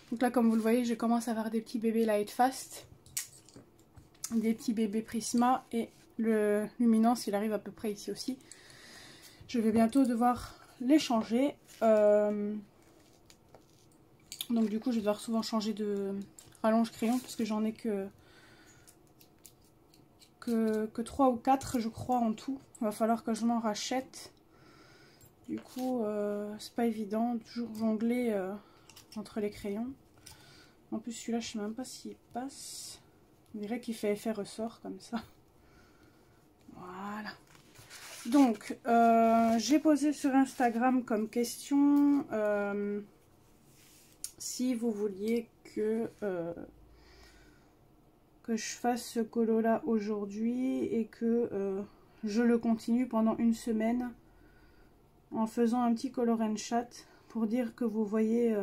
Donc là comme vous le voyez je commence à avoir des petits bébés Light Fast. Des petits bébés Prisma et le Luminance il arrive à peu près ici aussi. Je vais bientôt devoir les changer. Donc du coup je vais devoir souvent changer de rallonge crayon parce que j'en ai que 3 ou 4 je crois en tout. Il va falloir que je m'en rachète. Du coup c'est pas évident de toujours jongler entre les crayons. En plus celui-là je sais même pas s'il passe. On dirait qu'il fait effet ressort comme ça. Voilà. Donc, j'ai posé sur Instagram comme question si vous vouliez que je fasse ce colo là aujourd'hui et que je le continue pendant une semaine en faisant un petit color and chat pour dire que vous voyez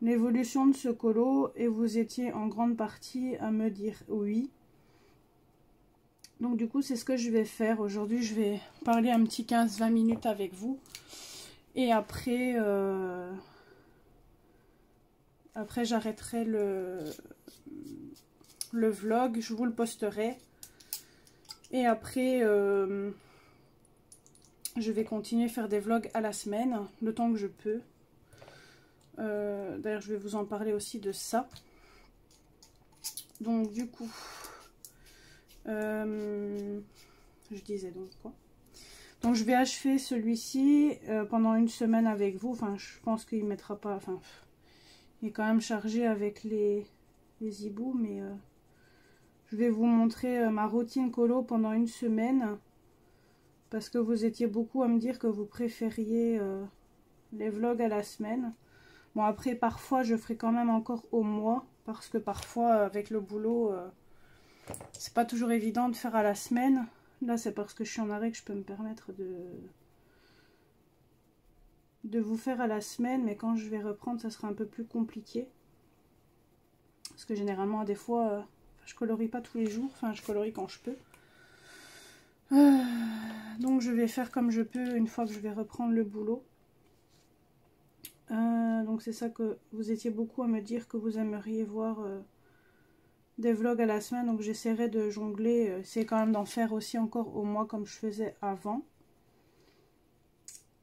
l'évolution de ce colo et vous étiez en grande partie à me dire oui. Donc du coup c'est ce que je vais faire aujourd'hui. Je vais parler un petit 15-20 minutes avec vous et après j'arrêterai le vlog, je vous le posterai et après je vais continuer à faire des vlogs à la semaine le temps que je peux. D'ailleurs je vais vous en parler aussi de ça. Donc du coup je disais donc quoi. Donc je vais achever celui-ci pendant une semaine avec vous. Enfin je pense qu'il mettra pas. Enfin il est quand même chargé avec les hiboux, mais je vais vous montrer ma routine colo pendant une semaine. Parce que vous étiez beaucoup à me dire que vous préfériez les vlogs à la semaine. Bon après parfois je ferai quand même encore au mois. Parce que parfois avec le boulot c'est pas toujours évident de faire à la semaine. Là c'est parce que je suis en arrêt que je peux me permettre de vous faire à la semaine. Mais quand je vais reprendre ça sera un peu plus compliqué. Parce que généralement des fois je colorie pas tous les jours. Enfin je colorie quand je peux. Donc je vais faire comme je peux une fois que je vais reprendre le boulot. Donc c'est ça que vous étiez beaucoup à me dire que vous aimeriez voir des vlogs à la semaine. Donc j'essaierai de jongler, c'est quand même d'en faire aussi encore au mois comme je faisais avant.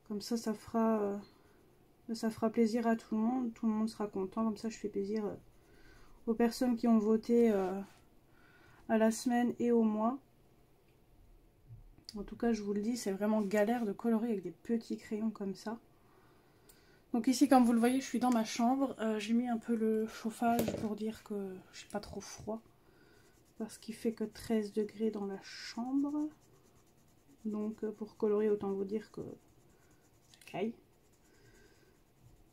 Comme ça ça fera plaisir à tout le monde sera content. Comme ça je fais plaisir aux personnes qui ont voté à la semaine et au mois. En tout cas je vous le dis, c'est vraiment galère de colorer avec des petits crayons comme ça. Donc ici comme vous le voyez je suis dans ma chambre, j'ai mis un peu le chauffage pour dire que je n'ai pas trop froid. Parce qu'il fait que 13 degrés dans la chambre. Donc pour colorer autant vous dire que ça caille.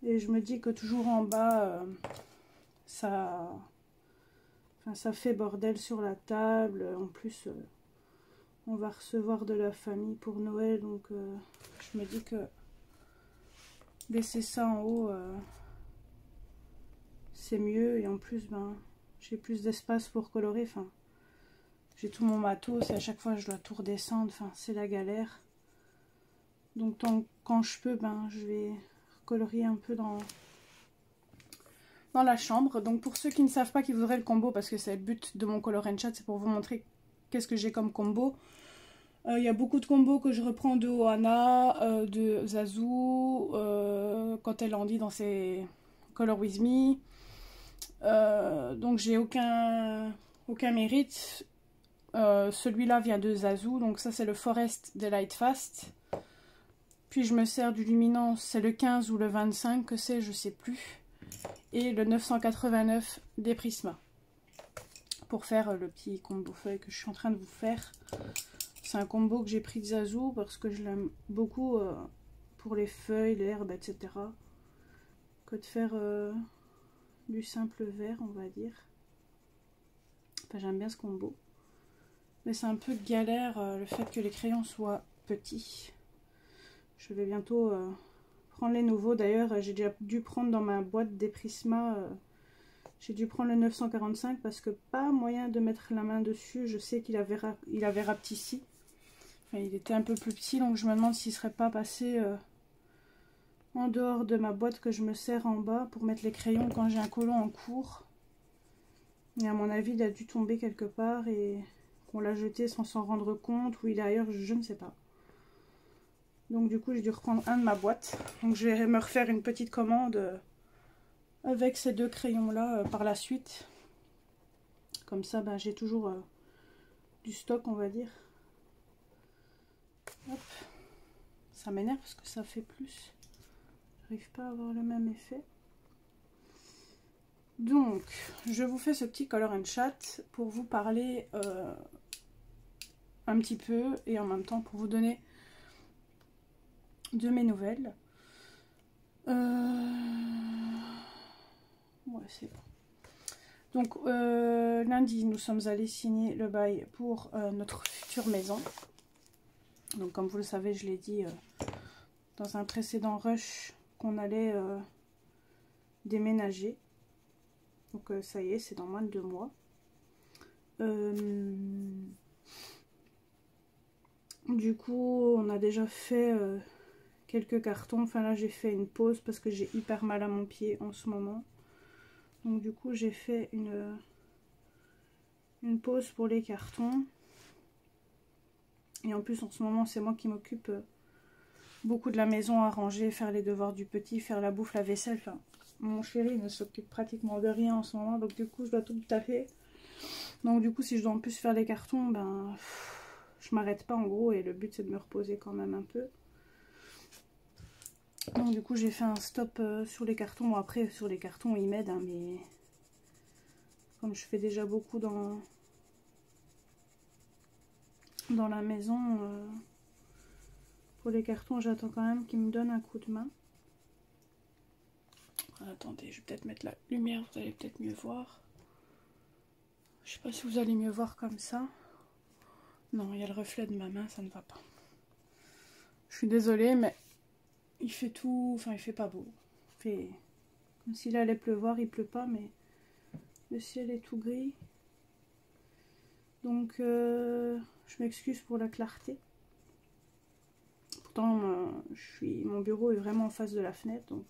Et je me dis que toujours en bas ça fait bordel sur la table. En plus on va recevoir de la famille pour Noël, donc je me dis que laisser ça en haut, c'est mieux. Et en plus, ben, j'ai plus d'espace pour colorer. Enfin, j'ai tout mon matos et à chaque fois, je dois tout redescendre. Enfin, c'est la galère. Donc, quand je peux, ben, je vais colorier un peu dans la chambre. Donc, pour ceux qui ne savent pas, qui voudraient le combo, parce que c'est le but de mon Color and Chat, c'est pour vous montrer qu'est-ce que j'ai comme combo. Il y a beaucoup de combos que je reprends de Ohana, de Zazu, quand elle en dit dans ses Color With Me. Donc j'ai aucun mérite. Celui-là vient de Zazu, donc ça c'est le Forest Delight Fast. Puis je me sers du Luminance, c'est le 15 ou le 25 que c'est, je sais plus. Et le 989 des Prisma. Pour faire le petit combo feuille que je suis en train de vous faire. C'est un combo que j'ai pris de Zazu parce que je l'aime beaucoup pour les feuilles, l'herbe, etc. Que de faire du simple vert, on va dire. Enfin, j'aime bien ce combo. Mais c'est un peu galère le fait que les crayons soient petits. Je vais bientôt prendre les nouveaux. D'ailleurs, j'ai déjà dû prendre dans ma boîte des Prisma. J'ai dû prendre le 945 parce que pas moyen de mettre la main dessus. Je sais qu'il avait rapetissé. Il était un peu plus petit, donc je me demande s'il ne serait pas passé en dehors de ma boîte que je me sers en bas pour mettre les crayons quand j'ai un colon en cours. Et à mon avis, il a dû tomber quelque part et qu'on l'a jeté sans s'en rendre compte, ou il est ailleurs, je ne sais pas. Donc du coup, j'ai dû reprendre un de ma boîte. Donc je vais me refaire une petite commande avec ces deux crayons-là par la suite. Comme ça, ben, j'ai toujours du stock, on va dire. Hop. Ça m'énerve parce que ça fait plus. J'arrive pas à avoir le même effet. Donc, je vous fais ce petit Color and Chat pour vous parler un petit peu et en même temps pour vous donner de mes nouvelles. Ouais, c'est bon. Donc, lundi, nous sommes allés signer le bail pour notre future maison. Donc, comme vous le savez, je l'ai dit dans un précédent rush qu'on allait déménager. Donc, ça y est, c'est dans moins de 2 mois. Du coup, on a déjà fait quelques cartons. Enfin, là, j'ai fait une pause parce que j'ai hyper mal à mon pied en ce moment. Donc, du coup, j'ai fait une pause pour les cartons. Et en plus, en ce moment, c'est moi qui m'occupe beaucoup de la maison, à ranger, faire les devoirs du petit, faire la bouffe, la vaisselle. Enfin, mon chéri ne s'occupe pratiquement de rien en ce moment. Donc, du coup, je dois tout taffer. Donc, du coup, si je dois en plus faire les cartons, ben, je m'arrête pas en gros. Et le but, c'est de me reposer quand même un peu. Donc, du coup, j'ai fait un stop sur les cartons. Bon, après, sur les cartons, ils m'aident, hein, mais comme je fais déjà beaucoup dans la maison, pour les cartons, j'attends quand même qu'ils me donnent un coup de main. Attendez, je vais peut-être mettre la lumière, vous allez peut-être mieux voir. Je sais pas si vous allez mieux voir comme ça. Non, il y a le reflet de ma main, ça ne va pas. Je suis désolée, mais il fait tout, enfin il fait pas beau. Il fait comme s'il allait pleuvoir, il pleut pas, mais le ciel est tout gris. Donc je m'excuse pour la clarté. Pourtant, mon bureau est vraiment en face de la fenêtre, donc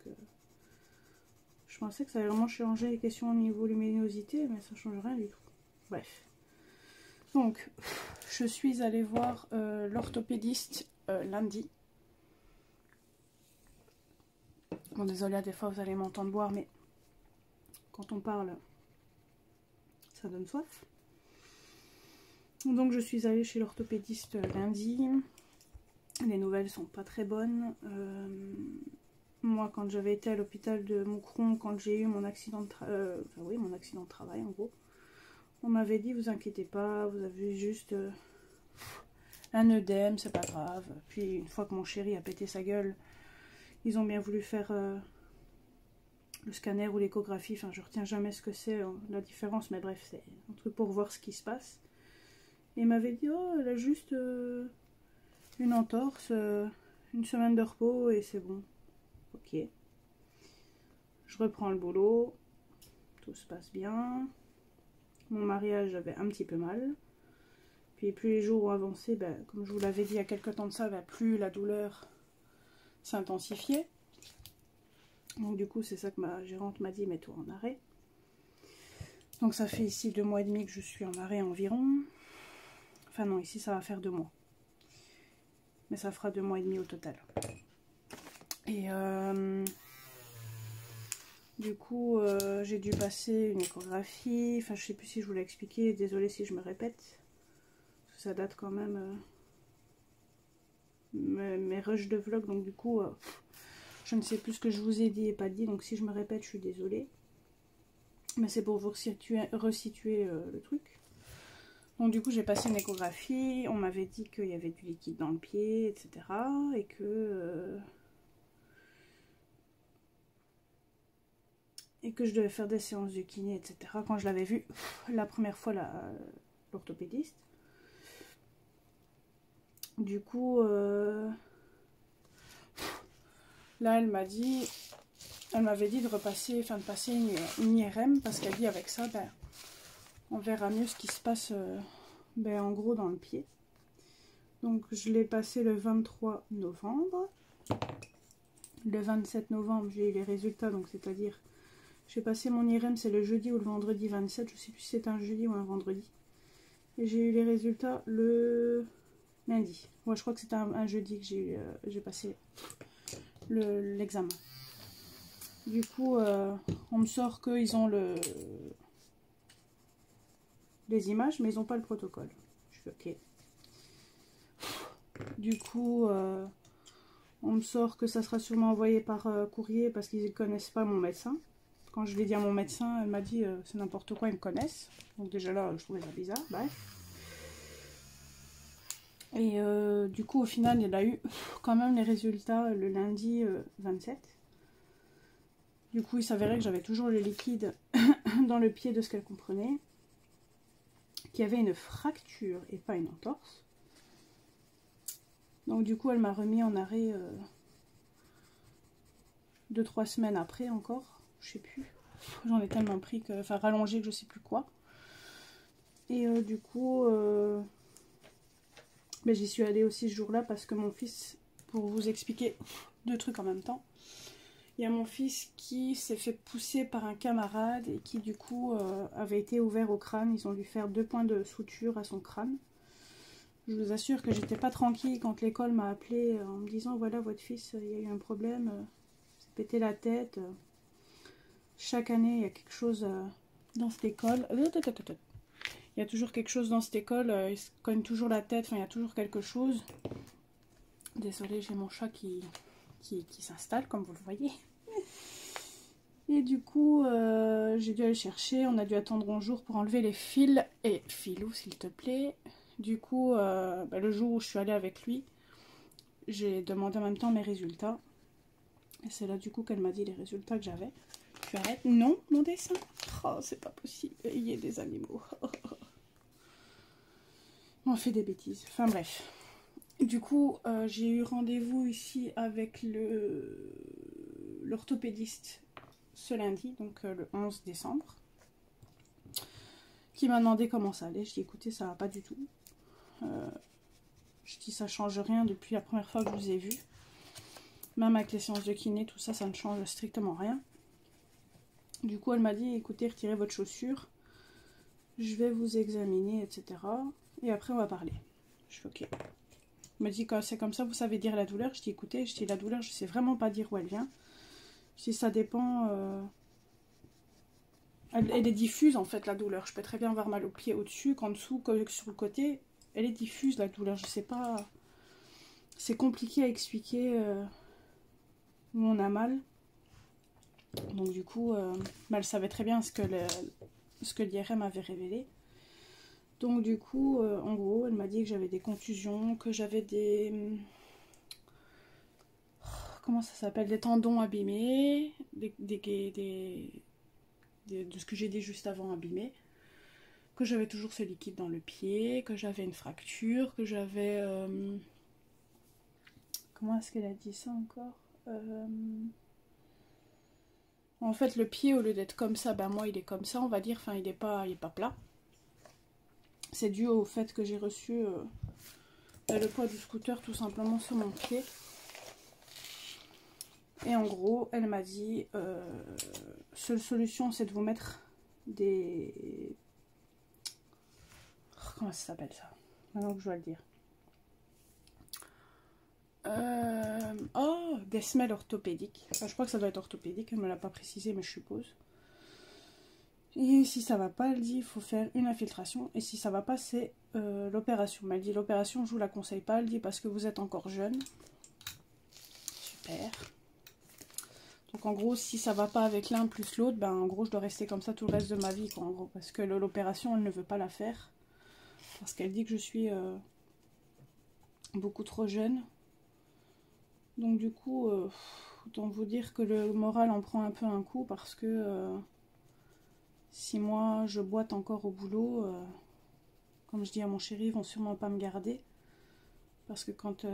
je pensais que ça allait vraiment changer les questions au niveau luminosité, mais ça change rien du tout. Bref. Donc, je suis allée voir l'orthopédiste lundi. Bon, désolée, des fois vous allez m'entendre boire, mais quand on parle, ça donne soif. Donc, je suis allée chez l'orthopédiste lundi. Les nouvelles sont pas très bonnes. Moi, quand j'avais été à l'hôpital de Moucron, quand j'ai eu mon accident de mon accident de travail, en gros, on m'avait dit, vous inquiétez pas, vous avez juste un œdème, c'est pas grave. Puis, une fois que mon chéri a pété sa gueule, ils ont bien voulu faire le scanner ou l'échographie. Enfin, je retiens jamais ce que c'est, la différence, mais bref, c'est un truc pour voir ce qui se passe. Et il m'avait dit, oh, elle a juste une entorse, une semaine de repos et c'est bon. Ok. Je reprends le boulot, tout se passe bien. Mon mariage, j'avais un petit peu mal. Puis plus les jours ont avancé, ben, comme je vous l'avais dit il y a quelques temps de ça, ben, plus la douleur s'intensifiait. Donc du coup, c'est ça que ma gérante m'a dit, mets-toi en arrêt. Donc ça fait ici 2 mois et demi que je suis en arrêt environ. Enfin non, ici ça va faire 2 mois. Mais ça fera 2 mois et demi au total. Et du coup, j'ai dû passer une échographie. Enfin, je sais plus si je vous l'ai expliqué. Désolée si je me répète. Parce que ça date quand même mes rushs de vlog. Donc du coup, je ne sais plus ce que je vous ai dit et pas dit. Donc si je me répète, je suis désolée. Mais c'est pour vous resituer le truc. Donc du coup, j'ai passé une échographie. On m'avait dit qu'il y avait du liquide dans le pied, etc. Et que je devais faire des séances de kiné, etc. Quand je l'avais vu la première fois, l'orthopédiste. Du coup, là, elle m'avait dit de repasser, enfin de passer une IRM, parce qu'elle dit avec ça, ben, on verra mieux ce qui se passe, ben, en gros, dans le pied. Donc, je l'ai passé le 23 novembre. Le 27 novembre, j'ai eu les résultats, donc c'est-à-dire, j'ai passé mon IRM, c'est le jeudi ou le vendredi 27, je sais plus si c'est un jeudi ou un vendredi. Et j'ai eu les résultats le lundi. Ouais, je crois que c'était un jeudi que j'ai passé l'examen. Du coup, on me sort qu'ils ont les images, mais ils n'ont pas le protocole. Je fais ok. Du coup, on me sort que ça sera sûrement envoyé par courrier parce qu'ils ne connaissent pas mon médecin. Quand je l'ai dit à mon médecin, elle m'a dit c'est n'importe quoi, ils me connaissent. Donc déjà là, je trouvais ça bizarre. Bref. Et du coup, au final, il a eu quand même les résultats le lundi 27. Du coup, il s'avérait que j'avais toujours le liquide dans le pied de ce qu'elle comprenait. Qu'il y avait une fracture et pas une entorse. Donc du coup, elle m'a remis en arrêt 2-3 semaines après encore. Je sais plus. J'en ai tellement pris que... Enfin, rallongé que je sais plus quoi. Et du coup... mais j'y suis allée aussi ce jour-là parce que mon fils... Pour vous expliquer 2 trucs en même temps. Il y a mon fils qui s'est fait pousser par un camarade et qui du coup avait été ouvert au crâne. Ils ont dû faire 2 points de suture à son crâne. Je vous assure que j'étais pas tranquille quand l'école m'a appelé en me disant voilà votre fils il y a eu un problème, s'est pété la tête. Chaque année il y a quelque chose dans cette école. Il y a toujours quelque chose dans cette école, il se cogne toujours la tête, enfin il y a toujours quelque chose. Désolée, j'ai mon chat qui s'installe, comme vous le voyez. Et du coup, j'ai dû aller chercher. On a dû attendre un jour pour enlever les fils. Et Philou, s'il te plaît. Du coup, le jour où je suis allée avec lui, j'ai demandé en même temps mes résultats. Et c'est là du coup qu'elle m'a dit les résultats que j'avais. Tu arrêtes? Non, mon dessin. Oh, c'est pas possible. Il y a des animaux. On fait des bêtises. Enfin bref. Du coup, j'ai eu rendez-vous ici avec l'orthopédiste ce lundi, donc le 11 décembre, qui m'a demandé comment ça allait. Je dis écoutez, ça va pas du tout. Je dis ça change rien depuis la première fois que je vous ai vu. Même avec les séances de kiné, tout ça, ça ne change strictement rien. Du coup, elle m'a dit écoutez, retirez votre chaussure, je vais vous examiner, etc. Et après, on va parler. Je fais ok. Elle me dit quand c'est comme ça, vous savez dire la douleur. Je dis écoutez, la douleur, je sais vraiment pas dire où elle vient. Je dis ça dépend. Elle est diffuse en fait la douleur. Je peux très bien avoir mal au pied au-dessus, qu'en dessous, que sur le côté. Elle est diffuse la douleur. Je sais pas. C'est compliqué à expliquer où on a mal. Donc du coup, elle savait très bien ce que l'IRM avait révélé. Donc du coup, en gros, elle m'a dit que j'avais des contusions, que j'avais des... Comment ça s'appelle? Des tendons abîmés, de ce que j'ai dit juste avant abîmés. que j'avais toujours ce liquide dans le pied, que j'avais une fracture, que j'avais... comment est-ce qu'elle a dit ça encore? En fait, le pied, au lieu d'être comme ça, ben moi, il est comme ça, on va dire. Enfin, il est pas plat. C'est dû au fait que j'ai reçu le poids du scooter tout simplement sur mon pied. Et en gros, elle m'a dit, seule solution, c'est de vous mettre des... Comment ça s'appelle ça? Maintenant que je dois le dire. Oh, des semelles orthopédiques. Enfin, je crois que ça doit être orthopédique, elle ne me l'a pas précisé, mais je suppose. Et si ça va pas, elle dit il faut faire une infiltration. Et si ça va pas, c'est l'opération. Mais elle dit l'opération, je vous la conseille pas. Elle dit parce que vous êtes encore jeune. Super. Donc en gros, si ça va pas avec l'un plus l'autre, ben en gros, je dois rester comme ça tout le reste de ma vie, quoi, en gros. Parce que l'opération, elle ne veut pas la faire. Parce qu'elle dit que je suis beaucoup trop jeune. Donc du coup, autant vous dire que le moral en prend un peu un coup parce que si moi je boite encore au boulot, comme je dis à mon chéri, ils vont sûrement pas me garder. Parce que quand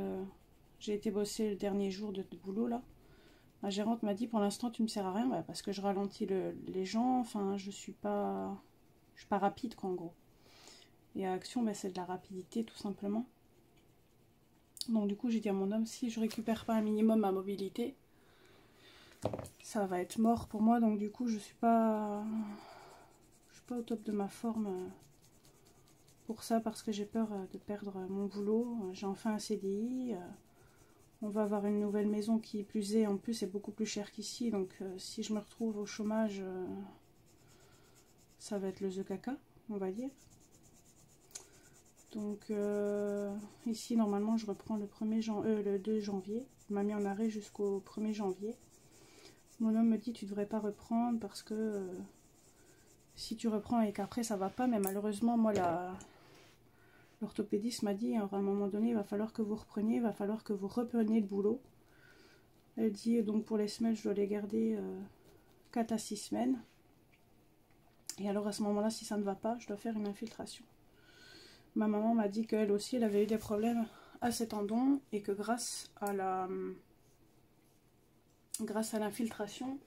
j'ai été bosser le dernier jour de boulot là, ma gérante m'a dit pour l'instant tu me sers à rien, bah, parce que je ralentis les gens, enfin je suis pas rapide quoi en gros. Et à Action, bah, c'est de la rapidité tout simplement. Donc du coup j'ai dit à mon homme, si je récupère pas un minimum ma mobilité, ça va être mort pour moi. Donc du coup je suis pas au top de ma forme pour ça, parce que j'ai peur de perdre mon boulot. J'ai enfin un CDI, on va avoir une nouvelle maison qui plus est, en plus est beaucoup plus chère qu'ici, donc si je me retrouve au chômage, ça va être le the caca, on va dire. Donc ici normalement je reprends le 2 janvier, il m'a mis en arrêt jusqu'au 1er janvier. Mon homme me dit tu devrais pas reprendre parce que si tu reprends et qu'après ça va pas, mais malheureusement moi l'orthopédiste m'a dit à un moment donné il va falloir que vous repreniez, il va falloir que vous repreniez le boulot. Elle dit donc pour les semelles je dois les garder 4 à 6 semaines. Et alors à ce moment-là si ça ne va pas, je dois faire une infiltration. Ma maman m'a dit qu'elle aussi elle avait eu des problèmes à ses tendons et que grâce à l'infiltration,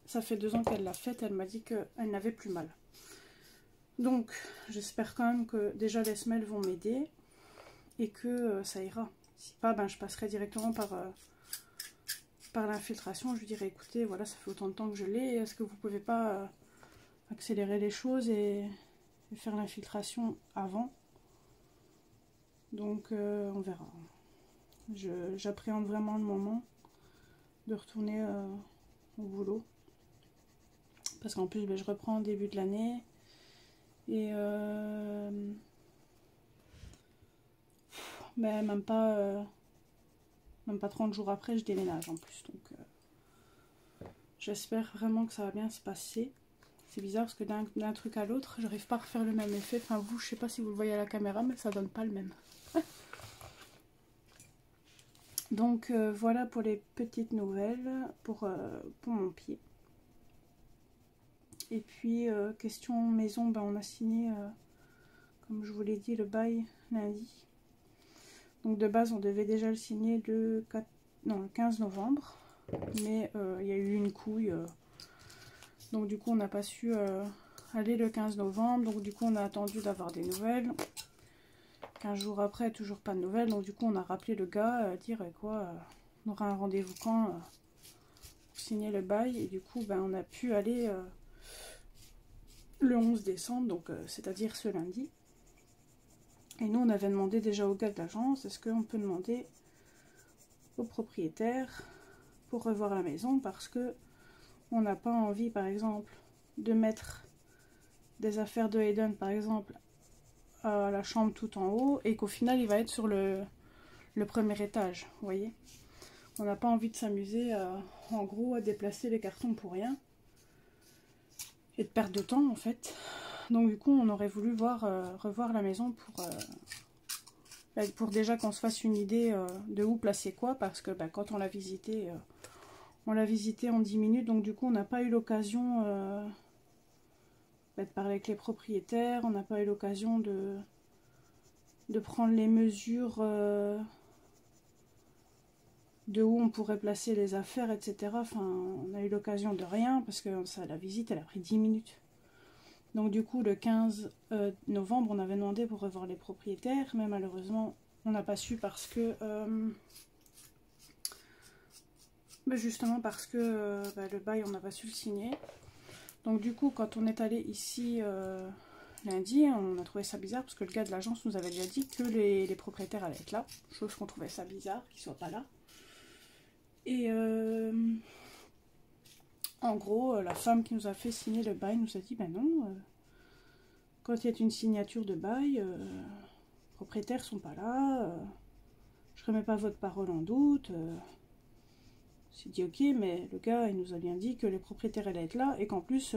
ça fait 2 ans qu'elle l'a faite, elle m'a dit qu'elle n'avait plus mal. Donc j'espère quand même que déjà les semelles vont m'aider et que ça ira. Si pas, ben, je passerai directement par l'infiltration. Je lui dirai écoutez, voilà, ça fait autant de temps que je l'ai, est-ce que vous pouvez pas accélérer les choses et faire l'infiltration avant? Donc on verra. J'appréhende vraiment le moment de retourner au boulot. Parce qu'en plus, ben, je reprends au début de l'année. Et ben, même pas 30 jours après, je déménage en plus. Donc j'espère vraiment que ça va bien se passer. C'est bizarre parce que d'un truc à l'autre, j'arrive pas à refaire le même effet. Enfin vous, je sais pas si vous le voyez à la caméra, mais ça donne pas le même. Donc voilà pour les petites nouvelles pour mon pied. Et puis question maison, ben, on a signé, comme je vous l'ai dit, le bail lundi. Donc de base on devait déjà le signer le 15 novembre. Mais il y a eu une couille. Donc du coup on n'a pas su aller le 15 novembre. Donc du coup on a attendu d'avoir des nouvelles. 15 jours après, toujours pas de nouvelles. Donc du coup on a rappelé le gars, dire quoi, on aura un rendez-vous quand pour signer le bail. Et du coup ben, on a pu aller le 11 décembre, donc c'est-à-dire ce lundi. Et nous on avait demandé déjà au gars de l'agence, est-ce qu'on peut demander au propriétaire pour revoir la maison, parce que on n'a pas envie par exemple de mettre des affaires de Hayden par exemple à la chambre tout en haut et qu'au final il va être sur le premier étage, vous voyez. On n'a pas envie de s'amuser en gros à déplacer les cartons pour rien et de perdre de temps en fait. Donc du coup on aurait voulu revoir la maison pour déjà qu'on se fasse une idée de où placer quoi, parce que bah, quand on l'a visité en 10 minutes, donc du coup on n'a pas eu l'occasion parler avec les propriétaires. On n'a pas eu l'occasion de prendre les mesures de où on pourrait placer les affaires, etc. Enfin, on a eu l'occasion de rien parce que ça, la visite, elle a pris 10 minutes. Donc du coup, le 15 novembre, on avait demandé pour revoir les propriétaires, mais malheureusement, on n'a pas su parce que... justement parce que le bail, on n'a pas su le signer. Donc du coup, quand on est allé ici lundi, on a trouvé ça bizarre parce que le gars de l'agence nous avait déjà dit que les propriétaires allaient être là. Chose qu'on trouvait ça bizarre, qu'ils ne soient pas là. Et en gros, la femme qui nous a fait signer le bail nous a dit, ben non, quand il y a une signature de bail, les propriétaires sont pas là, je remets pas votre parole en doute. J'ai dit ok, mais le gars il nous a bien dit que les propriétaires allaient être là et qu'en plus,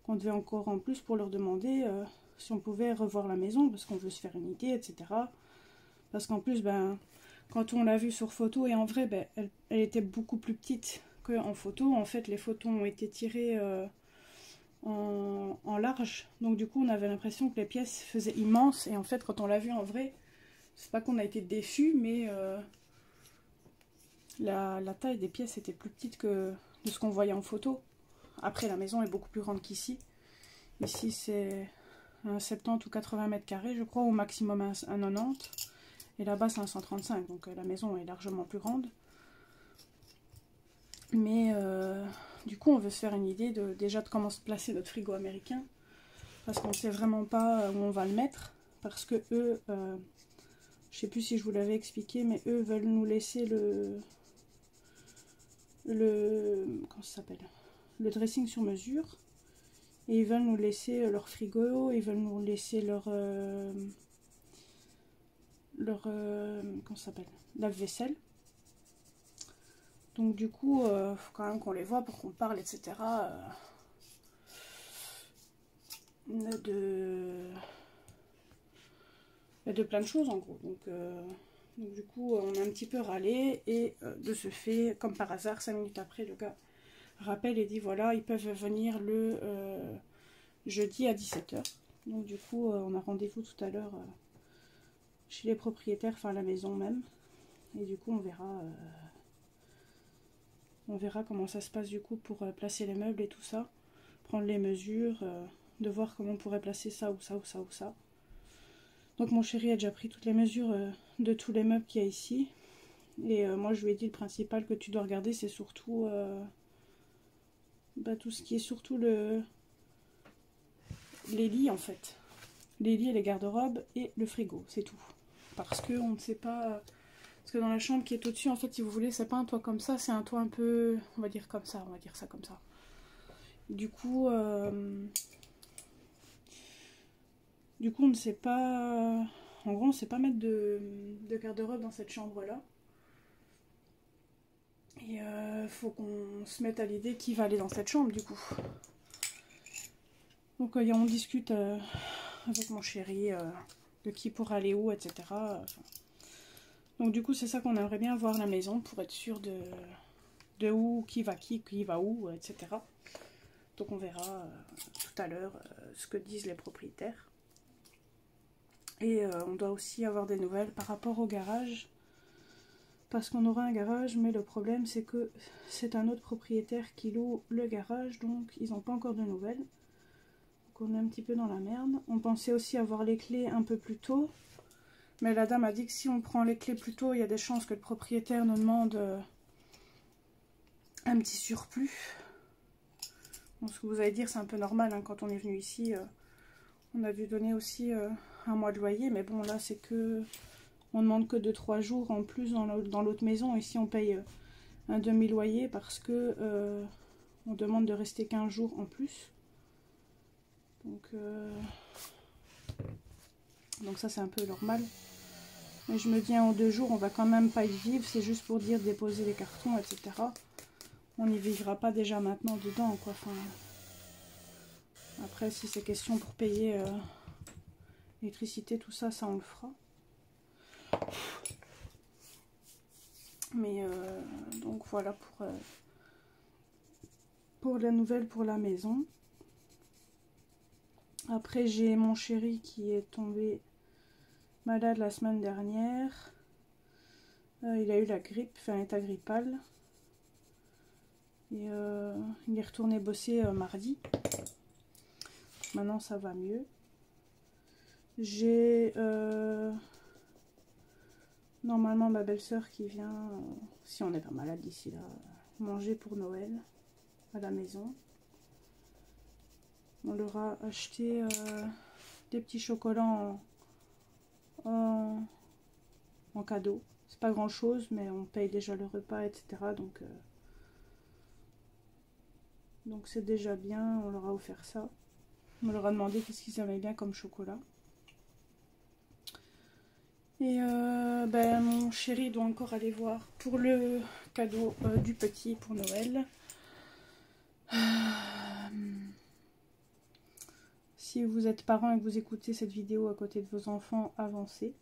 qu'on devait encore en plus pour leur demander si on pouvait revoir la maison parce qu'on veut se faire une idée, etc. Parce qu'en plus, quand on l'a vue sur photo et en vrai, elle était beaucoup plus petite qu'en photo. En fait, les photos ont été tirées en large. Donc du coup, on avait l'impression que les pièces faisaient immenses. Et en fait, quand on l'a vue en vrai, c'est pas qu'on a été déçus, mais la taille des pièces était plus petite que de ce qu'on voyait en photo. Après, la maison est beaucoup plus grande qu'ici. Ici, c'est un 70 ou 80 mètres carrés, je crois, au maximum un 90. Et là-bas, c'est un 135, donc la maison est largement plus grande. Mais du coup, on veut se faire une idée déjà de comment se placer notre frigo américain. Parce qu'on ne sait vraiment pas où on va le mettre. Parce que eux, je sais plus si je vous l'avais expliqué, mais eux veulent nous laisser comment ça s'appelle, le dressing sur mesure. Et ils veulent nous laisser leur frigo, ils veulent nous laisser leur comment ça s'appelle, lave-vaisselle. Donc du coup, faut quand même qu'on les voit pour qu'on parle, etc. De plein de choses en gros. Donc du coup, on a un petit peu râlé et de ce fait, comme par hasard, 5 minutes après, le gars rappelle et dit voilà, ils peuvent venir le jeudi à 17 h. Donc du coup, on a rendez-vous tout à l'heure chez les propriétaires, enfin à la maison même. Et du coup, on verra comment ça se passe du coup pour placer les meubles et tout ça. Prendre les mesures, de voir comment on pourrait placer ça ou ça ou ça ou ça. Donc mon chéri a déjà pris toutes les mesures de tous les meubles qu'il y a ici. Et moi je lui ai dit le principal que tu dois regarder, c'est surtout tout ce qui est surtout les lits en fait. Les lits et les garde-robes et le frigo, c'est tout. Parce que on ne sait pas... Parce que dans la chambre qui est au-dessus, en fait, si vous voulez, c'est pas un toit comme ça, c'est un toit un peu... On va dire comme ça, on va dire ça comme ça. Du coup, on ne sait pas... En gros, on ne sait pas mettre de garde-robe dans cette chambre-là. Et faut qu'on se mette à l'idée qui va aller dans cette chambre, du coup. Donc, on discute avec mon chéri de qui pourra aller où, etc. Enfin, donc, du coup, c'est ça qu'on aimerait bien voir la maison pour être sûr de où, qui va où, etc. Donc, on verra tout à l'heure ce que disent les propriétaires. Et on doit aussi avoir des nouvelles par rapport au garage. Parce qu'on aura un garage, mais le problème c'est que c'est un autre propriétaire qui loue le garage, donc ils n'ont pas encore de nouvelles. Donc on est un petit peu dans la merde. On pensait aussi avoir les clés un peu plus tôt. Mais la dame a dit que si on prend les clés plus tôt, il y a des chances que le propriétaire nous demande un petit surplus. Bon, ce que vous allez dire, c'est un peu normal, hein, quand on est venu ici. On a dû donner aussi un mois de loyer, mais bon là c'est que... On demande que 2-3 jours en plus dans l'autre maison. Ici on paye un demi-loyer parce que on demande de rester 15 jours en plus. Donc ça c'est un peu normal. Mais je me dis en 2 jours on va quand même pas y vivre. C'est juste pour dire déposer les cartons, etc. On n'y vivra pas déjà maintenant dedans, quoi. Enfin, après si c'est question pour payer l'électricité, tout ça, ça on le fera. Mais donc voilà pour la nouvelle pour la maison. Après, j'ai mon chéri qui est tombé malade la semaine dernière. Il a eu la grippe, enfin un état grippal. Et il est retourné bosser mardi. Maintenant, ça va mieux. J'ai normalement ma belle-sœur qui vient, si on n'est pas malade d'ici là, manger pour Noël à la maison. On leur a acheté des petits chocolats en cadeau. C'est pas grand chose, mais on paye déjà le repas, etc. Donc c'est déjà bien, on leur a offert ça. On leur a demandé qu'est-ce qu'ils aimaient bien comme chocolat. Et mon chéri doit encore aller voir pour le cadeau du petit pour Noël. Si vous êtes parent et que vous écoutez cette vidéo à côté de vos enfants, avancez.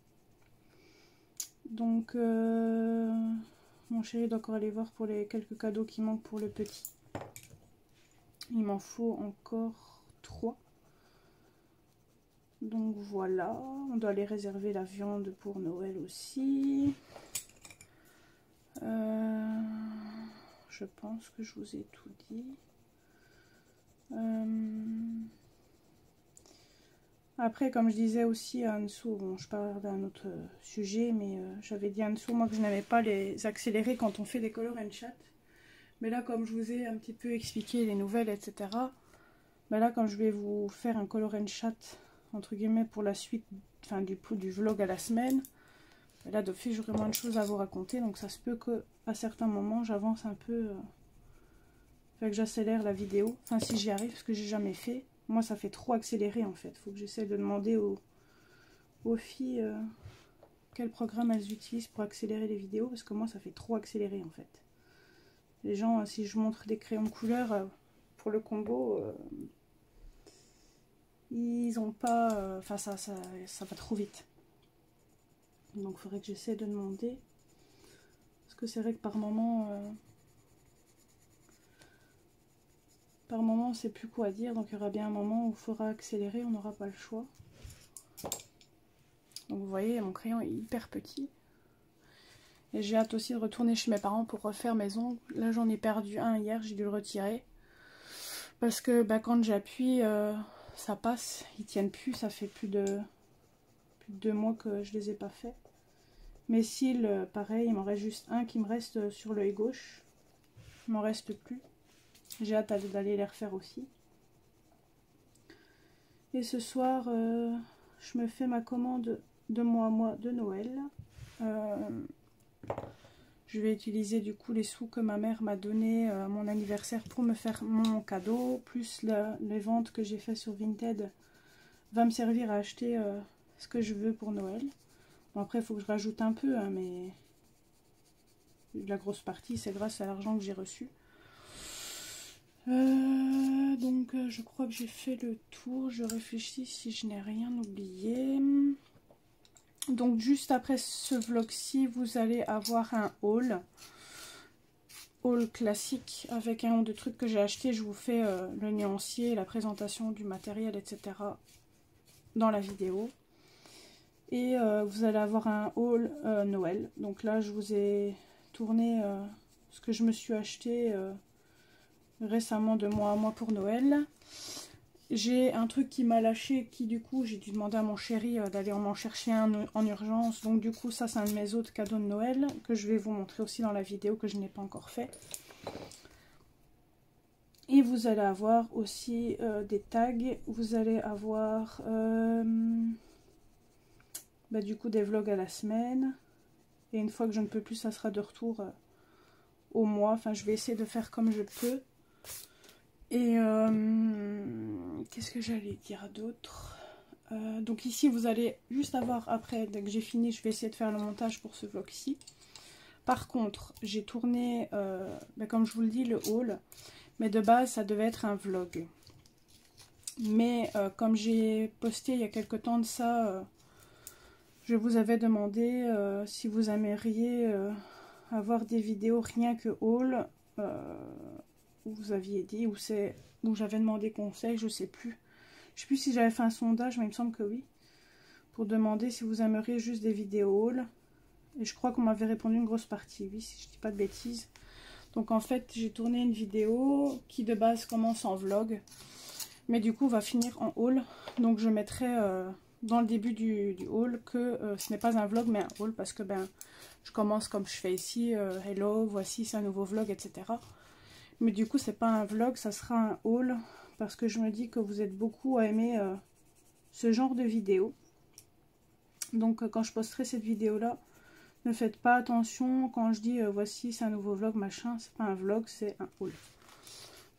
Donc mon chéri doit encore aller voir pour les quelques cadeaux qui manquent pour le petit. Il m'en faut encore 3. Donc voilà, on doit aller réserver la viande pour Noël aussi. Je pense que je vous ai tout dit. Après, comme je disais aussi à Anne-Sou, bon, je parle d'un autre sujet, mais j'avais dit à Anne-Sou, moi, que je n'aimais pas les accélérés quand on fait des color and chat. Mais là, comme je vous ai un petit peu expliqué les nouvelles, etc., ben là, quand je vais vous faire un color and chat, entre guillemets, pour la suite, enfin, du vlog à la semaine, ben là, d'office, j'aurai moins de choses à vous raconter. Donc, ça se peut qu'à certains moments, j'avance un peu, que j'accélère la vidéo. Enfin, si j'y arrive, parce que j'ai jamais fait. Moi, ça fait trop accéléré, en fait. Il faut que j'essaie de demander aux filles quel programme elles utilisent pour accélérer les vidéos, parce que moi, ça fait trop accéléré, en fait. Les gens, si je montre des crayons de couleur pour le combo, ils ont pas... Enfin, ça va trop vite. Donc, il faudrait que j'essaie de demander. Parce que c'est vrai que par moment, on ne sait plus quoi dire. Donc, il y aura bien un moment où il faudra accélérer. On n'aura pas le choix. Donc, vous voyez, mon crayon est hyper petit. Et j'ai hâte aussi de retourner chez mes parents pour refaire mes ongles. Là, j'en ai perdu un hier. J'ai dû le retirer. Parce que quand j'appuie, ça passe. Ils tiennent plus. Ça fait plus de 2 mois que je les ai pas fait. Mes cils, pareil, il m'en reste juste un qui me reste sur l'œil gauche. Il m'en reste plus. J'ai hâte d'aller les refaire aussi. Et ce soir, je me fais ma commande de moi de Noël. Je vais utiliser du coup les sous que ma mère m'a donné à mon anniversaire pour me faire mon cadeau. Plus les ventes que j'ai fait sur Vinted va me servir à acheter ce que je veux pour Noël. Bon, après, il faut que je rajoute un peu, hein, mais la grosse partie, c'est grâce à l'argent que j'ai reçu. Donc, je crois que j'ai fait le tour. Je réfléchis si je n'ai rien oublié. Donc, juste après ce vlog-ci, vous allez avoir un haul. Haul classique avec un ou deux trucs que j'ai acheté. Je vous fais le nuancier, la présentation du matériel, etc. dans la vidéo. Et vous allez avoir un haul Noël. Donc là, je vous ai tourné ce que je me suis acheté récemment de mois à mois pour Noël. J'ai un truc qui m'a lâché, qui du coup, j'ai dû demander à mon chéri d'aller m'en chercher un en urgence. Donc du coup, ça c'est un de mes autres cadeaux de Noël que je vais vous montrer aussi dans la vidéo que je n'ai pas encore fait. Et vous allez avoir aussi des tags. Vous allez avoir... du coup des vlogs à la semaine, et une fois que je ne peux plus, ça sera de retour au mois. Enfin, je vais essayer de faire comme je peux. Et qu'est-ce que j'allais dire d'autre? Donc ici vous allez juste avoir, après dès que j'ai fini, je vais essayer de faire le montage pour ce vlog ci. Par contre, j'ai tourné comme je vous le dis, le haul, mais de base ça devait être un vlog. Mais comme j'ai posté il y a quelque temps de ça, je vous avais demandé si vous aimeriez avoir des vidéos rien que haul. Vous aviez dit, ou j'avais demandé conseil, je sais plus. Je sais plus si j'avais fait un sondage, mais il me semble que oui. Pour demander si vous aimeriez juste des vidéos haul. Et je crois qu'on m'avait répondu une grosse partie, oui, si je dis pas de bêtises. Donc en fait, j'ai tourné une vidéo qui de base commence en vlog. Mais du coup, va finir en haul. Donc je mettrai dans le début du haul que ce n'est pas un vlog, mais un haul. Parce que ben, je commence comme je fais ici. Hello, voici, c'est un nouveau vlog, etc. Mais du coup, c'est pas un vlog, ça sera un haul. Parce que je me dis que vous êtes beaucoup à aimer ce genre de vidéo. Donc quand je posterai cette vidéo-là, ne faites pas attention quand je dis voici, c'est un nouveau vlog, machin. C'est pas un vlog, c'est un haul.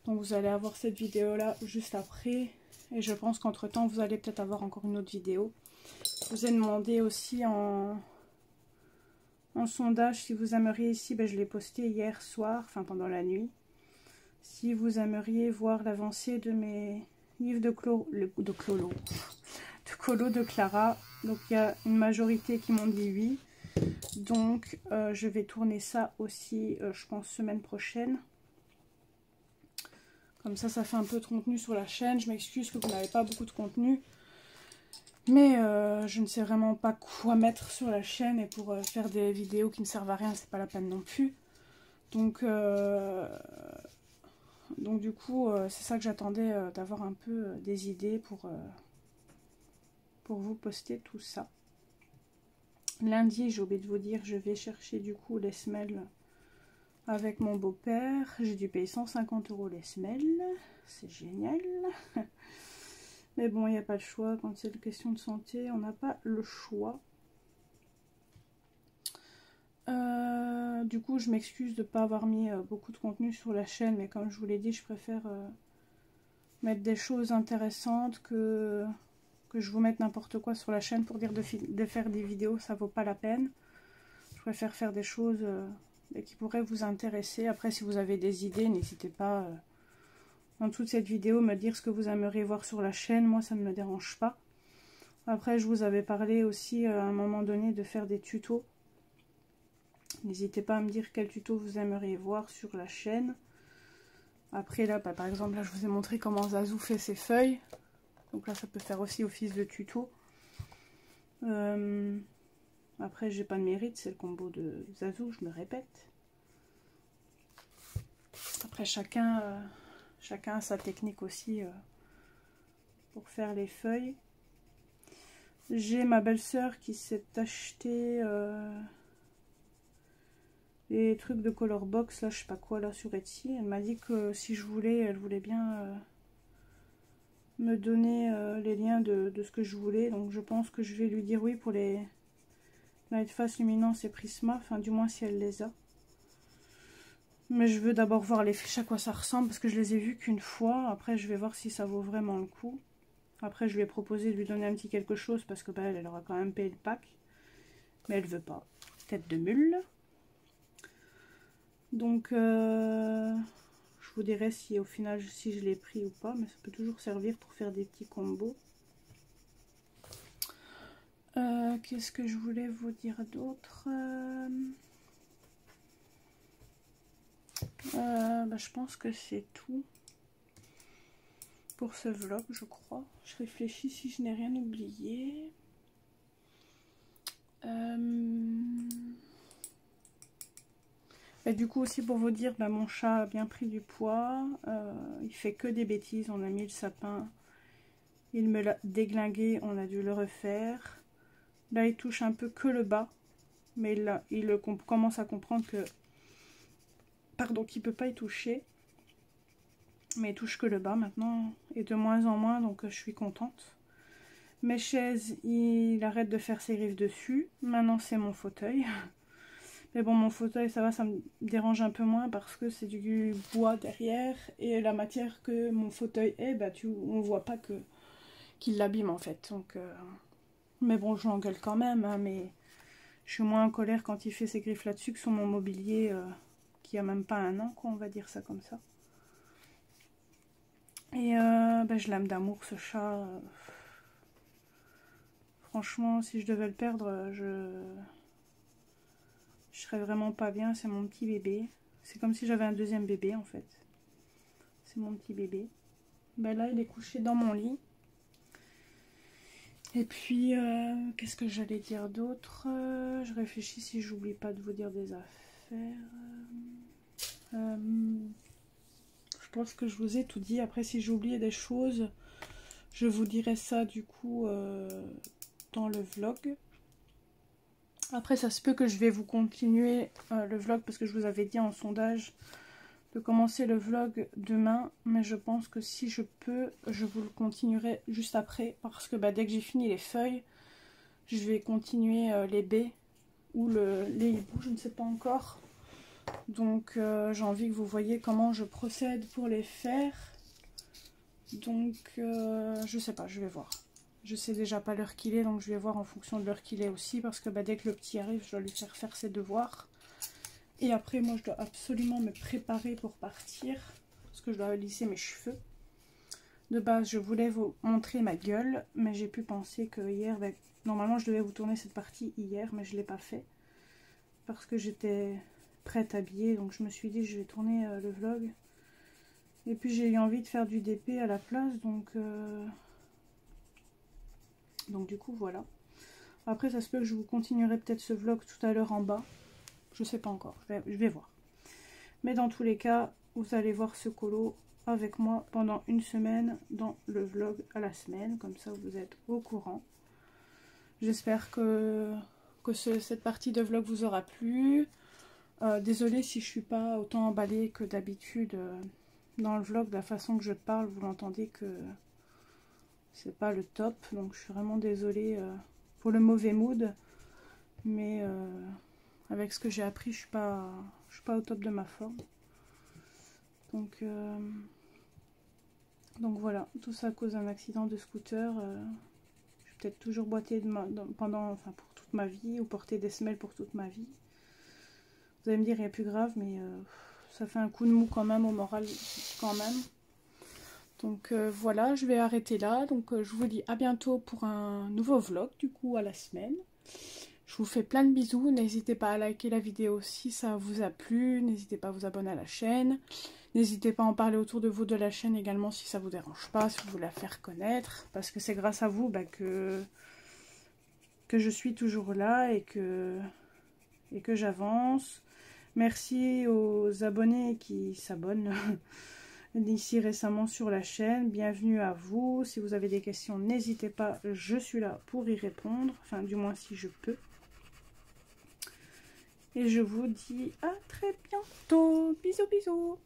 Donc vous allez avoir cette vidéo là juste après. Et je pense qu'entre temps vous allez peut-être avoir encore une autre vidéo. Je vous ai demandé aussi en sondage si vous aimeriez ici, ben, je l'ai posté hier soir, enfin pendant la nuit. Si vous aimeriez voir l'avancée de mes livres de Colo de Clara. Donc il y a une majorité qui m'ont dit oui. Donc je vais tourner ça aussi, je pense, semaine prochaine. Comme ça fait un peu de contenu sur la chaîne. Je m'excuse que vous n'avez pas beaucoup de contenu. Mais je ne sais vraiment pas quoi mettre sur la chaîne. Et pour faire des vidéos qui ne servent à rien, c'est pas la peine non plus. Donc du coup, c'est ça que j'attendais, d'avoir un peu des idées pour vous poster tout ça. Lundi, j'ai oublié de vous dire, je vais chercher du coup les semelles avec mon beau-père. J'ai dû payer 150 € les semelles. C'est génial. Mais bon, il n'y a pas le choix. Quand c'est une question de santé, on n'a pas le choix. Du coup, je m'excuse de ne pas avoir mis beaucoup de contenu sur la chaîne. Mais comme je vous l'ai dit, je préfère mettre des choses intéressantes que je vous mette n'importe quoi sur la chaîne pour dire de faire des vidéos. Ça vaut pas la peine. Je préfère faire des choses qui pourraient vous intéresser. Après, si vous avez des idées, n'hésitez pas en dessous de cette vidéo me dire ce que vous aimeriez voir sur la chaîne. Moi, ça ne me dérange pas. Après, je vous avais parlé aussi à un moment donné de faire des tutos. N'hésitez pas à me dire quel tuto vous aimeriez voir sur la chaîne. Après, là, par exemple, là, je vous ai montré comment Zazou fait ses feuilles. Donc là, ça peut faire aussi office de tuto. Après, j'ai pas de mérite, c'est le combo de Zazou, je me répète. Après, chacun a sa technique aussi pour faire les feuilles. J'ai ma belle-sœur qui s'est acheté les trucs de color box, là, je sais pas quoi, là, sur Etsy. Elle m'a dit que si je voulais, elle voulait bien me donner les liens de ce que je voulais. Donc, je pense que je vais lui dire oui pour les Light Face, Luminance et Prisma. Enfin, du moins, si elle les a. Mais je veux d'abord voir les fiches, à quoi ça ressemble, parce que je les ai vues qu'une fois. Après, je vais voir si ça vaut vraiment le coup. Après, je lui ai proposé de lui donner un petit quelque chose, parce que bah, elle aura quand même payé le pack. Mais elle veut pas. Tête de mule. Donc, je vous dirai si au final, si je l'ai pris ou pas. Mais ça peut toujours servir pour faire des petits combos. Qu'est-ce que je voulais vous dire d'autre? Bah, je pense que c'est tout pour ce vlog, je crois. Je réfléchis si je n'ai rien oublié. Et du coup aussi pour vous dire, bah, mon chat a bien pris du poids. Il fait que des bêtises. On a mis le sapin, il me l'a déglingué, on a dû le refaire. Là il touche un peu que le bas, mais là il commence à comprendre que qu'il peut pas y toucher. Mais il touche que le bas maintenant, et de moins en moins, donc je suis contente. Mes chaises, il arrête de faire ses griffes dessus. Maintenant c'est mon fauteuil. Mais bon, mon fauteuil, ça va, ça me dérange un peu moins parce que c'est du bois derrière. Et la matière que mon fauteuil est, bah, on voit pas qu'il l'abîme en fait. Donc, mais bon, je l'engueule quand même. Hein, mais je suis moins en colère quand il fait ses griffes là-dessus que sur mon mobilier qui a même pas 1 an, quoi, on va dire ça comme ça. Et bah, je l'aime d'amour ce chat. Franchement, si je devais le perdre, je serais vraiment pas bien. C'est mon petit bébé. C'est comme si j'avais un deuxième bébé en fait. C'est mon petit bébé. Ben là, il est couché dans mon lit. Et puis, qu'est-ce que j'allais dire d'autre? Je réfléchis si j'oublie pas de vous dire des affaires. Je pense que je vous ai tout dit. Après, si j'ai oublié des choses, je vous dirai ça du coup dans le vlog. Après, ça se peut que je vais vous continuer le vlog parce que je vous avais dit en sondage de commencer le vlog demain. Mais je pense que si je peux, je vous le continuerai juste après. Parce que dès que j'ai fini les feuilles, je vais continuer les baies ou les hiboux, je ne sais pas encore. Donc j'ai envie que vous voyez comment je procède pour les faire. Donc je sais pas, je vais voir. Je sais déjà pas l'heure qu'il est, donc je vais voir en fonction de l'heure qu'il est aussi. Parce que dès que le petit arrive, je dois lui faire ses devoirs. Et après moi je dois absolument me préparer pour partir. Parce que je dois lisser mes cheveux. De base je voulais vous montrer ma gueule. Mais j'ai pu penser que hier, normalement je devais vous tourner cette partie hier. Mais je l'ai pas fait. Parce que j'étais prête habillée. Donc je me suis dit je vais tourner le vlog. Et puis j'ai eu envie de faire du DP à la place. Donc du coup voilà. Après ça se peut que je vous continuerai peut-être ce vlog tout à l'heure en bas. Je sais pas encore. Je vais voir. Mais dans tous les cas, vous allez voir ce colo avec moi pendant une semaine dans le vlog à la semaine. Comme ça vous êtes au courant. J'espère que cette partie de vlog vous aura plu. Désolée si je suis pas autant emballée que d'habitude dans le vlog. De la façon que je parle, vous l'entendez que c'est pas le top. Donc je suis vraiment désolée pour le mauvais mood. Mais avec ce que j'ai appris, je suis pas au top de ma forme. Donc voilà, tout ça à cause d'un accident de scooter. Je vais peut-être toujours boiter pour toute ma vie ou porter des semelles pour toute ma vie. Vous allez me dire, il n'y a plus grave, mais ça fait un coup de mou quand même au moral, quand même. Donc voilà, je vais arrêter là. Donc je vous dis à bientôt pour un nouveau vlog, du coup à la semaine. Je vous fais plein de bisous. N'hésitez pas à liker la vidéo si ça vous a plu. N'hésitez pas à vous abonner à la chaîne. N'hésitez pas à en parler autour de vous de la chaîne également si ça vous dérange pas, si vous voulez la faire connaître. Parce que c'est grâce à vous que je suis toujours là et que j'avance. Merci aux abonnés qui s'abonnent d'ici récemment sur la chaîne. Bienvenue à vous. Si vous avez des questions, n'hésitez pas. Je suis là pour y répondre. Enfin, du moins si je peux. Et je vous dis à très bientôt. Bisous, bisous.